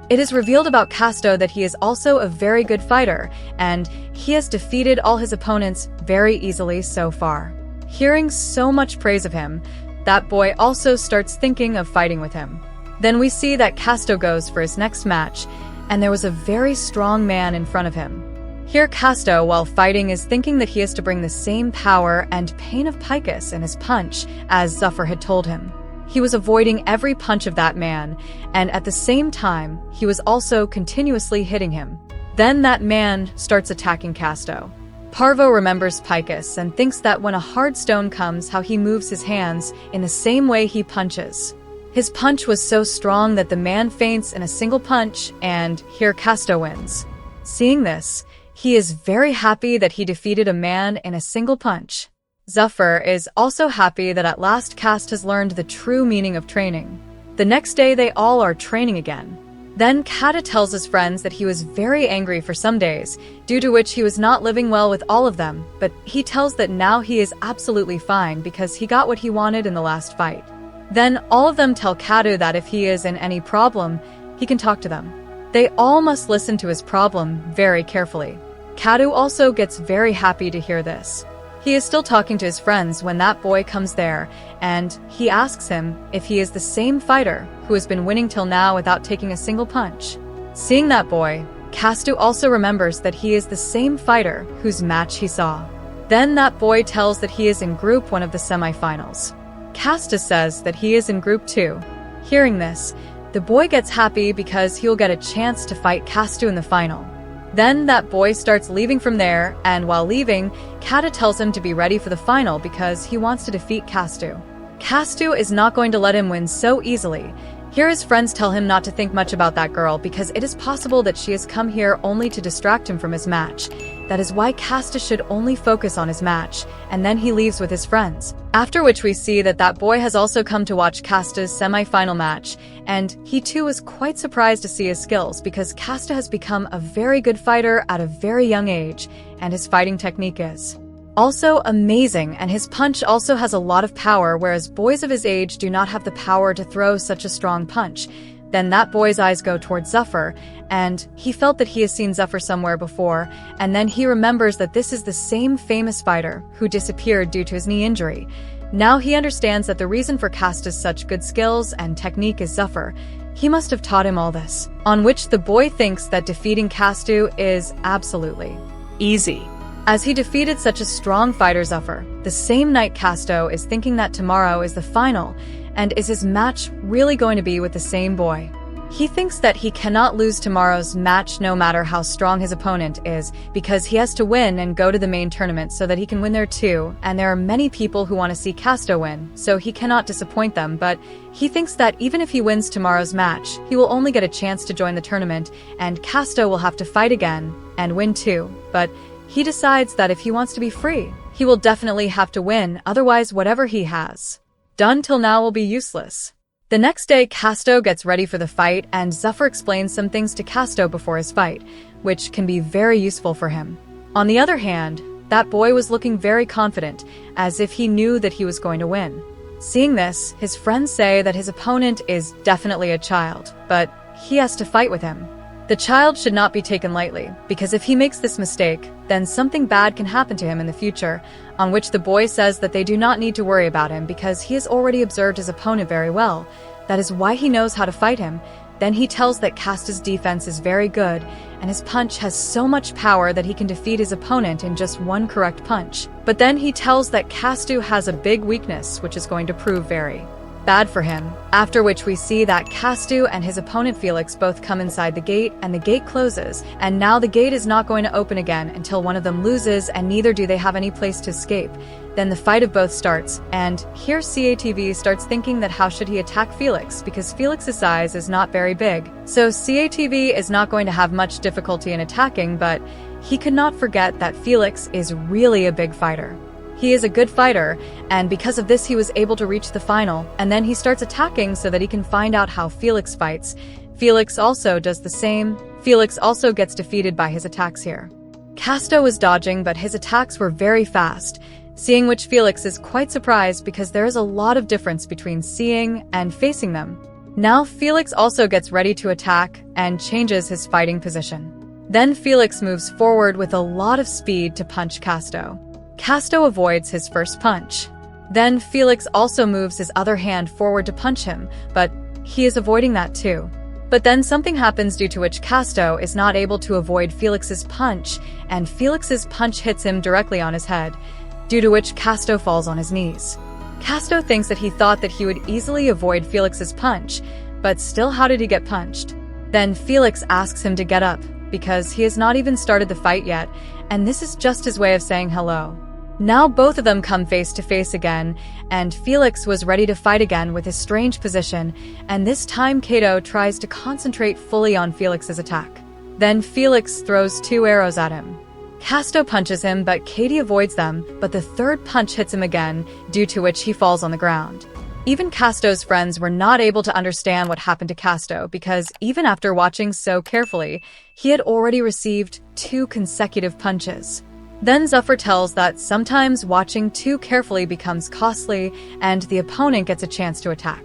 It is revealed about Casto that he is also a very good fighter, and he has defeated all his opponents very easily so far. Hearing so much praise of him, that boy also starts thinking of fighting with him. Then we see that Casto goes for his next match, and there was a very strong man in front of him. Here Casto, while fighting, is thinking that he has to bring the same power and pain of Picus in his punch as Zuffer had told him. He was avoiding every punch of that man, and at the same time, he was also continuously hitting him. Then that man starts attacking Casto. Parvo remembers Picus and thinks that when a hard stone comes, how he moves his hands in the same way he punches. His punch was so strong that the man faints in a single punch, and here Casto wins. Seeing this, he is very happy that he defeated a man in a single punch. Zuffer is also happy that at last Cast has learned the true meaning of training. The next day they all are training again. Then Kata tells his friends that he was very angry for some days, due to which he was not living well with all of them, but he tells that now he is absolutely fine because he got what he wanted in the last fight. Then all of them tell Katu that if he is in any problem, he can talk to them. They all must listen to his problem very carefully. Katu also gets very happy to hear this. He is still talking to his friends when that boy comes there, and he asks him if he is the same fighter who has been winning till now without taking a single punch. Seeing that boy, Castu also remembers that he is the same fighter whose match he saw. Then that boy tells that he is in Group 1 of the semifinals. Castus says that he is in Group 2. Hearing this, the boy gets happy because he'll get a chance to fight Castu in the final. Then that boy starts leaving from there, and while leaving, Kata tells him to be ready for the final because he wants to defeat Castu. Castu is not going to let him win so easily. Here his friends tell him not to think much about that girl because it is possible that she has come here only to distract him from his match. That is why Castu should only focus on his match, and then he leaves with his friends. After which we see that that boy has also come to watch Casta's semi-final match, and he too was quite surprised to see his skills because Casta has become a very good fighter at a very young age, and his fighting technique is also amazing, and his punch also has a lot of power, whereas boys of his age do not have the power to throw such a strong punch. Then that boy's eyes go towards Zuffer, and he felt that he has seen Zuffer somewhere before, and then he remembers that this is the same famous fighter who disappeared due to his knee injury. Now he understands that the reason for Casta's such good skills and technique is Zuffer. He must have taught him all this, on which the boy thinks that defeating Castu is absolutely easy, as he defeated such a strong fighter Zuffer. The same night Casto is thinking that tomorrow is the final, and is his match really going to be with the same boy? He thinks that he cannot lose tomorrow's match no matter how strong his opponent is, because he has to win and go to the main tournament so that he can win there too, and there are many people who want to see Casto win, so he cannot disappoint them, but he thinks that even if he wins tomorrow's match, he will only get a chance to join the tournament, and Casto will have to fight again, and win too, but he decides that if he wants to be free, he will definitely have to win, otherwise whatever he has done till now will be useless. The next day, Casto gets ready for the fight, and Zuffer explains some things to Casto before his fight, which can be very useful for him. On the other hand, that boy was looking very confident, as if he knew that he was going to win. Seeing this, his friends say that his opponent is definitely a child, but he has to fight with him. The child should not be taken lightly, because if he makes this mistake, then something bad can happen to him in the future, on which the boy says that they do not need to worry about him because he has already observed his opponent very well. That is why he knows how to fight him. Then he tells that Casta's defense is very good, and his punch has so much power that he can defeat his opponent in just one correct punch. But then he tells that Castu has a big weakness which is going to prove very bad for him, after which we see that Cestvs and his opponent Felix both come inside the gate, and the gate closes, and now the gate is not going to open again until one of them loses, and neither do they have any place to escape. Then the fight of both starts, and here Cestvs starts thinking that how should he attack Felix, because Felix's size is not very big. So Cestvs is not going to have much difficulty in attacking, but he could not forget that Felix is really a big fighter. He is a good fighter, and because of this he was able to reach the final, and then he starts attacking so that he can find out how Felix fights. Felix also does the same. Felix also gets defeated by his attacks here. Cestvs was dodging, but his attacks were very fast, seeing which Felix is quite surprised because there is a lot of difference between seeing and facing them. Now Felix also gets ready to attack and changes his fighting position. Then Felix moves forward with a lot of speed to punch Cestvs. Cestvs avoids his first punch. Then Felix also moves his other hand forward to punch him, but he is avoiding that too. But then something happens due to which Cestvs is not able to avoid Felix's punch, and Felix's punch hits him directly on his head, due to which Cestvs falls on his knees. Cestvs thinks that he thought that he would easily avoid Felix's punch, but still how did he get punched? Then Felix asks him to get up, because he has not even started the fight yet, and this is just his way of saying hello. Now both of them come face to face again, and Felix was ready to fight again with his strange position, and this time Kato tries to concentrate fully on Felix's attack. Then Felix throws 2 arrows at him. Cestvs punches him, but Katie avoids them, but the third punch hits him again, due to which he falls on the ground. Even Cestvs' friends were not able to understand what happened to Cestvs, because even after watching so carefully, he had already received 2 consecutive punches. Then Zuffer tells that sometimes watching too carefully becomes costly, and the opponent gets a chance to attack.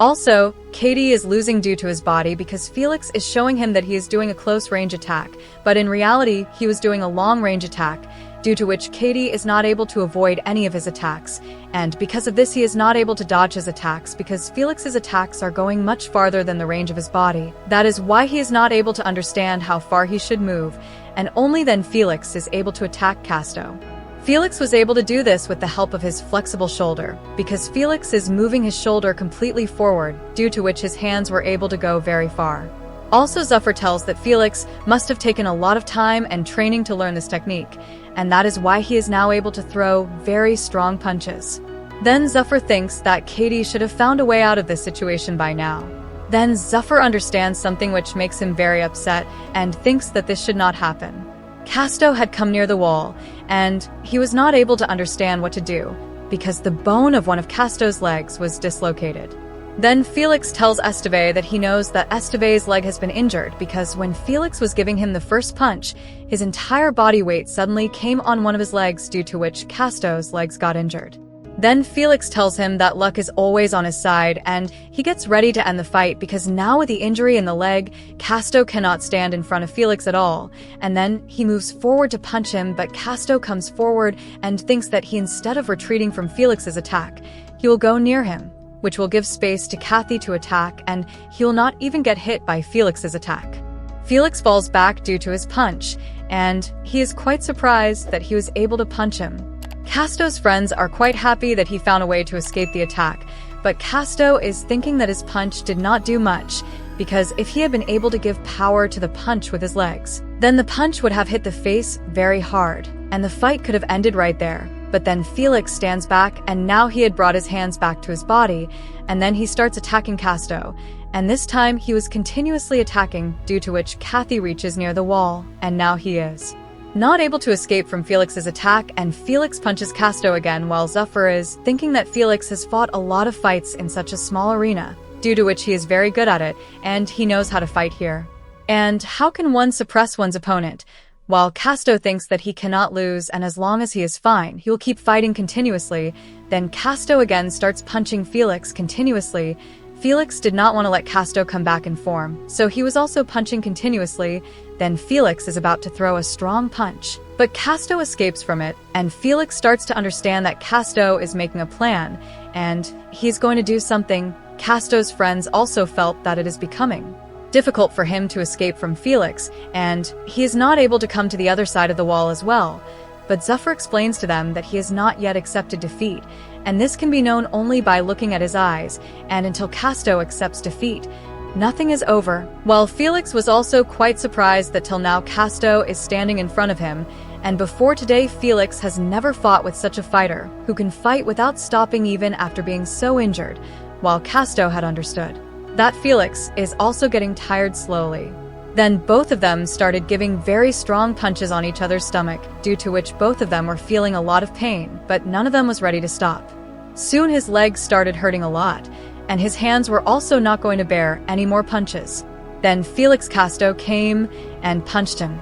Also, Katie is losing due to his body because Felix is showing him that he is doing a close-range attack, but in reality, he was doing a long-range attack, due to which Katie is not able to avoid any of his attacks, and because of this he is not able to dodge his attacks because Felix's attacks are going much farther than the range of his body. That is why he is not able to understand how far he should move, and only then Felix is able to attack Cestvs. Felix was able to do this with the help of his flexible shoulder, because Felix is moving his shoulder completely forward, due to which his hands were able to go very far. Also, Zuffer tells that Felix must have taken a lot of time and training to learn this technique, and that is why he is now able to throw very strong punches. Then Zuffer thinks that Katie should have found a way out of this situation by now. Then Zuffer understands something which makes him very upset and thinks that this should not happen. Cestvs had come near the wall, and he was not able to understand what to do, because the bone of one of Cestvs' legs was dislocated. Then Felix tells Cestvs that he knows that Cestvs' leg has been injured because when Felix was giving him the first punch, his entire body weight suddenly came on one of his legs, due to which Cestvs' legs got injured. Then Felix tells him that luck is always on his side, and he gets ready to end the fight because now with the injury in the leg, Cestvs cannot stand in front of Felix at all, and then he moves forward to punch him, but Cestvs comes forward and thinks that he, instead of retreating from Felix's attack, he will go near him, which will give space to Kathy to attack, and he will not even get hit by Felix's attack. Felix falls back due to his punch, and he is quite surprised that he was able to punch him. Cestvs' friends are quite happy that he found a way to escape the attack, but Cestvs is thinking that his punch did not do much, because if he had been able to give power to the punch with his legs, then the punch would have hit the face very hard, and the fight could have ended right there. But then Felix stands back, and now he had brought his hands back to his body, and then he starts attacking Cestvs, and this time he was continuously attacking, due to which Kathy reaches near the wall, and now he is not able to escape from Felix's attack, and Felix punches Cestvs again while Zuffer is thinking that Felix has fought a lot of fights in such a small arena, due to which he is very good at it, and he knows how to fight here. And how can one suppress one's opponent? While Cestvs thinks that he cannot lose, and as long as he is fine, he will keep fighting continuously, then Cestvs again starts punching Felix continuously. Felix did not want to let Cestvs come back in form, so he was also punching continuously. Then Felix is about to throw a strong punch, but Cestvs escapes from it, and Felix starts to understand that Cestvs is making a plan, and he's going to do something. Cestvs' friends also felt that it is becoming difficult for him to escape from Felix, and he is not able to come to the other side of the wall as well. but Zephyr explains to them that he has not yet accepted defeat, and this can be known only by looking at his eyes, and until Casto accepts defeat, nothing is over. While Felix was also quite surprised that till now Casto is standing in front of him, and before today Felix has never fought with such a fighter, who can fight without stopping even after being so injured, while Casto had understood that Felix is also getting tired slowly. Then both of them started giving very strong punches on each other's stomach, due to which both of them were feeling a lot of pain, but none of them was ready to stop. Soon his legs started hurting a lot, and his hands were also not going to bear any more punches. Then Felix Casto came and punched him.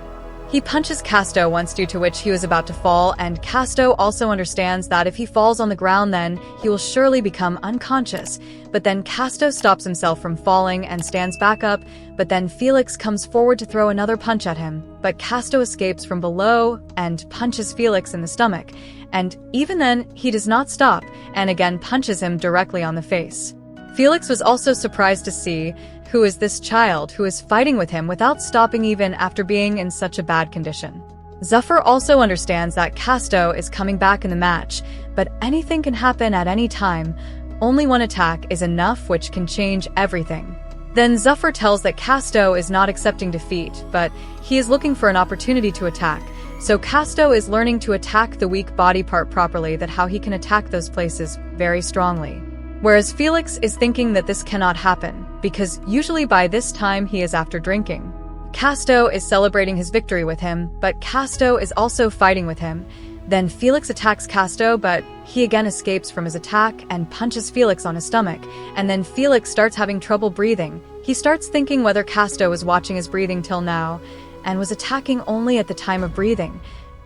He punches Casto once, due to which he was about to fall, and Casto also understands that if he falls on the ground then he will surely become unconscious. But then Casto stops himself from falling and stands back up, but then Felix comes forward to throw another punch at him. But Casto escapes from below and punches Felix in the stomach, and even then he does not stop and again punches him directly on the face. Felix was also surprised to see who is this child who is fighting with him without stopping even after being in such a bad condition. Zephyr also understands that Casto is coming back in the match, but anything can happen at any time. Only one attack is enough, which can change everything. Then Zephyr tells that Casto is not accepting defeat, but he is looking for an opportunity to attack. So Casto is learning to attack the weak body part properly, that how he can attack those places very strongly. Whereas Felix is thinking that this cannot happen, because usually by this time he is after drinking. Casto is celebrating his victory with him, but Casto is also fighting with him. Then Felix attacks Casto, but he again escapes from his attack and punches Felix on his stomach, and then Felix starts having trouble breathing. He starts thinking whether Casto was watching his breathing till now, and was attacking only at the time of breathing,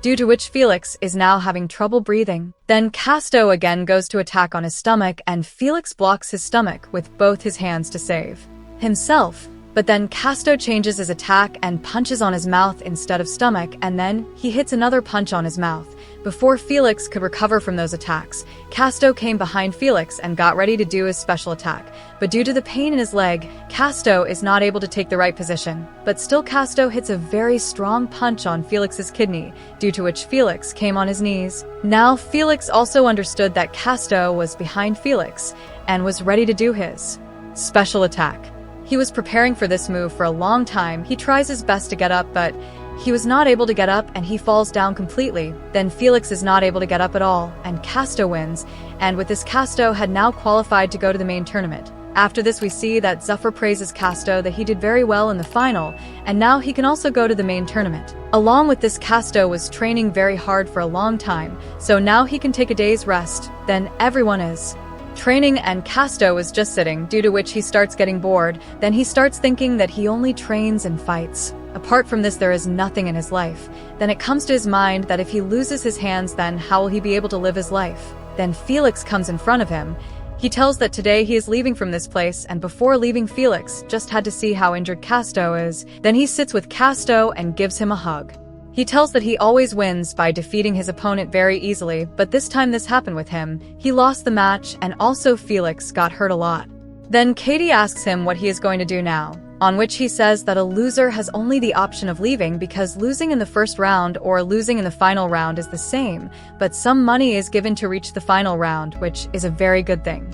due to which Felix is now having trouble breathing. Then Casto again goes to attack on his stomach, and Felix blocks his stomach with both his hands to save himself. But then Casto changes his attack and punches on his mouth instead of stomach, and then he hits another punch on his mouth. Before Felix could recover from those attacks, Casto came behind Felix and got ready to do his special attack. But due to the pain in his leg, Casto is not able to take the right position. But still Casto hits a very strong punch on Felix's kidney, due to which Felix came on his knees. Now Felix also understood that Casto was behind Felix and was ready to do his special attack. He was preparing for this move for a long time. He tries his best to get up, but he was not able to get up and he falls down completely. Then Felix is not able to get up at all, and Casto wins, and with this Casto had now qualified to go to the main tournament. After this we see that Zephyr praises Casto that he did very well in the final, and now he can also go to the main tournament. Along with this, Casto was training very hard for a long time, so now he can take a day's rest. Then everyone is training and Casto is just sitting, due to which he starts getting bored. Then he starts thinking that he only trains and fights. Apart from this there is nothing in his life. Then it comes to his mind that if he loses his hands, then how will he be able to live his life? Then Felix comes in front of him. He tells that today he is leaving from this place, and before leaving Felix just had to see how injured Casto is. Then he sits with Casto and gives him a hug. He tells that he always wins by defeating his opponent very easily, but this time this happened with him. He lost the match, and also Felix got hurt a lot. Then Katie asks him what he is going to do now, on which he says that a loser has only the option of leaving, because losing in the first round or losing in the final round is the same, but some money is given to reach the final round, which is a very good thing.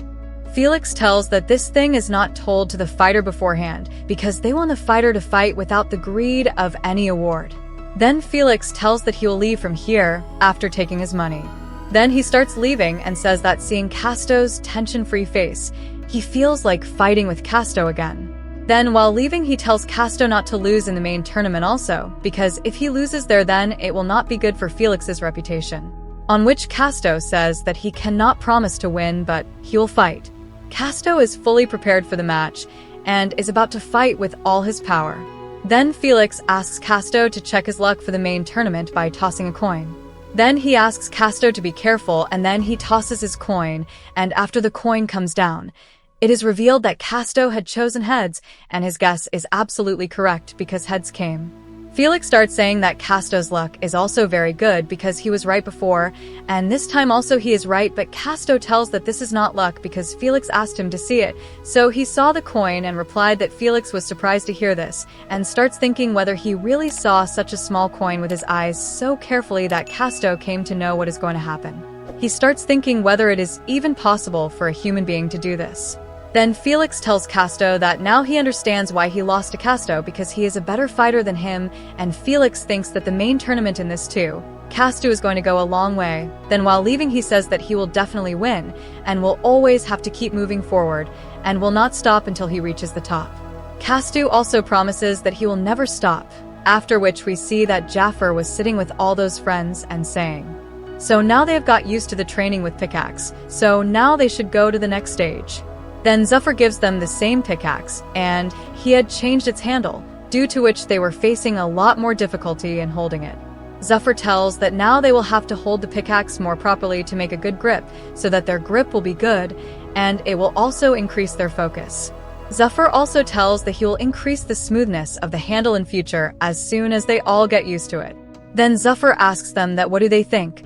Felix tells that this thing is not told to the fighter beforehand, because they want the fighter to fight without the greed of any award. Then Felix tells that he will leave from here after taking his money. Then he starts leaving and says that seeing Casto's tension-free face, he feels like fighting with Casto again. Then while leaving he tells Casto not to lose in the main tournament also, because if he loses there then it will not be good for Felix's reputation. On which Casto says that he cannot promise to win, but he will fight. Casto is fully prepared for the match and is about to fight with all his power. Then Felix asks Casto to check his luck for the main tournament by tossing a coin. Then he asks Casto to be careful, and then he tosses his coin, and after the coin comes down, it is revealed that Casto had chosen heads, and his guess is absolutely correct because heads came. Felix starts saying that Casto's luck is also very good because he was right before, and this time also he is right, but Casto tells that this is not luck because Felix asked him to see it. So he saw the coin and replied that Felix was surprised to hear this, and starts thinking whether he really saw such a small coin with his eyes so carefully that Casto came to know what is going to happen. He starts thinking whether it is even possible for a human being to do this. Then Felix tells Casto that now he understands why he lost to Casto because he is a better fighter than him, and Felix thinks that the main tournament in this too, Casto is going to go a long way. Then while leaving he says that he will definitely win, and will always have to keep moving forward, and will not stop until he reaches the top. Casto also promises that he will never stop, after which we see that Jafar was sitting with all those friends and saying, "So now they have got used to the training with pickaxe, so now they should go to the next stage." Then Zuffer gives them the same pickaxe, and he had changed its handle, due to which they were facing a lot more difficulty in holding it. Zuffer tells that now they will have to hold the pickaxe more properly to make a good grip, so that their grip will be good, and it will also increase their focus. Zuffer also tells that he will increase the smoothness of the handle in future as soon as they all get used to it. Then Zuffer asks them that what do they think?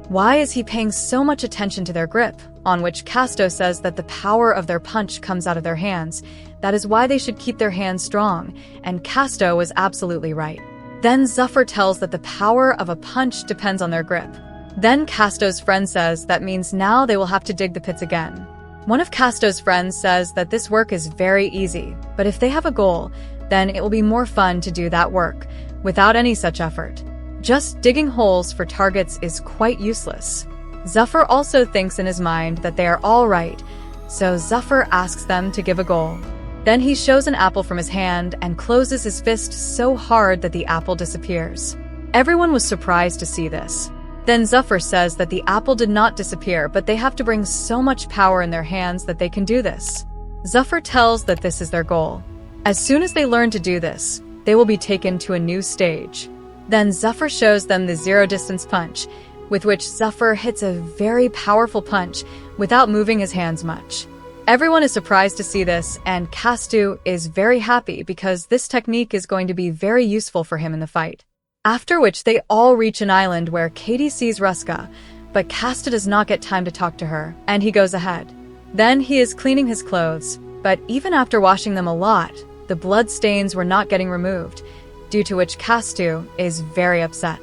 Why is he paying so much attention to their grip? On which Casto says that the power of their punch comes out of their hands. That is why they should keep their hands strong, and Casto was absolutely right. Then Zuffer tells that the power of a punch depends on their grip. Then Casto's friend says that means now they will have to dig the pits again. One of Casto's friends says that this work is very easy, but if they have a goal, then it will be more fun to do that work, without any such effort. Just digging holes for targets is quite useless. Zuffer also thinks in his mind that they are all right, so Zuffer asks them to give a goal. Then he shows an apple from his hand and closes his fist so hard that the apple disappears. Everyone was surprised to see this. Then Zuffer says that the apple did not disappear, but they have to bring so much power in their hands that they can do this. Zuffer tells that this is their goal. As soon as they learn to do this, they will be taken to a new stage. Then Zuffer shows them the zero-distance punch, with which Zuffer hits a very powerful punch without moving his hands much. Everyone is surprised to see this, and Casto is very happy because this technique is going to be very useful for him in the fight. After which they all reach an island where Katie sees Ruska, but Casto does not get time to talk to her, and he goes ahead. Then he is cleaning his clothes, but even after washing them a lot, the blood stains were not getting removed, due to which Casto is very upset.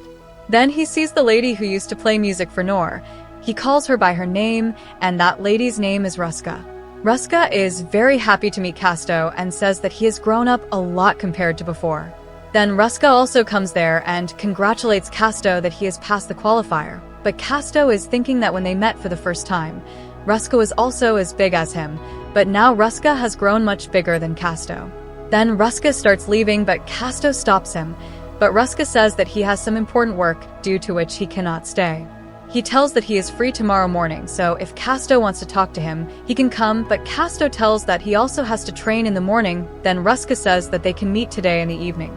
Then he sees the lady who used to play music for Noor. He calls her by her name, and that lady's name is Ruska. Ruska is very happy to meet Casto and says that he has grown up a lot compared to before. Then Ruska also comes there and congratulates Casto that he has passed the qualifier, but Casto is thinking that when they met for the first time, Ruska was also as big as him, but now Ruska has grown much bigger than Casto. Then Ruska starts leaving, but Casto stops him. But Ruska says that he has some important work, due to which he cannot stay. He tells that he is free tomorrow morning, so if Casto wants to talk to him, he can come, but Casto tells that he also has to train in the morning. Then Ruska says that they can meet today in the evening.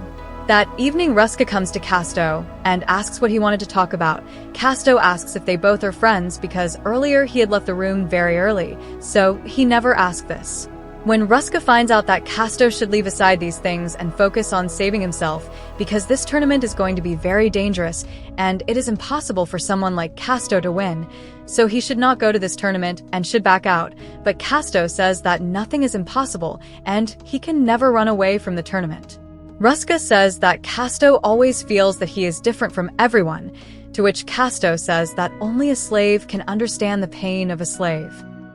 That evening Ruska comes to Casto and asks what he wanted to talk about. Casto asks if they both are friends because earlier he had left the room very early, so he never asked this. When Ruska finds out that Casto should leave aside these things and focus on saving himself, because this tournament is going to be very dangerous and it is impossible for someone like Casto to win, so he should not go to this tournament and should back out, but Casto says that nothing is impossible and he can never run away from the tournament. Ruska says that Casto always feels that he is different from everyone, to which Casto says that only a slave can understand the pain of a slave.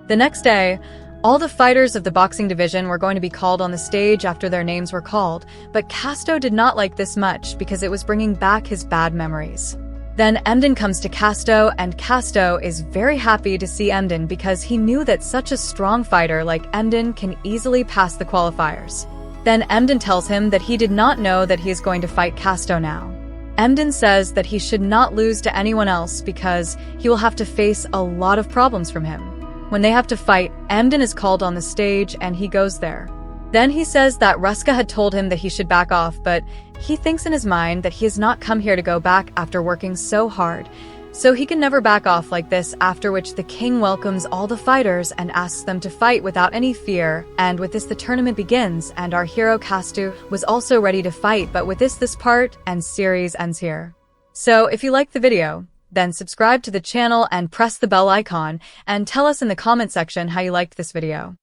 The next day, all the fighters of the boxing division were going to be called on the stage after their names were called, but Casto did not like this much because it was bringing back his bad memories. Then Emden comes to Casto, and Casto is very happy to see Emden because he knew that such a strong fighter like Emden can easily pass the qualifiers. Then Emden tells him that he did not know that he is going to fight Casto now. Emden says that he should not lose to anyone else because he will have to face a lot of problems from him. When they have to fight, Emden is called on the stage and he goes there. Then he says that Ruska had told him that he should back off, but he thinks in his mind that he has not come here to go back after working so hard, So he can never back off like this, after which the king welcomes all the fighters and asks them to fight without any fear, and with this the tournament begins, and our hero Cestvs was also ready to fight, but with this part and series ends here. So if you liked the video, then subscribe to the channel and press the bell icon, and tell us in the comment section how you liked this video.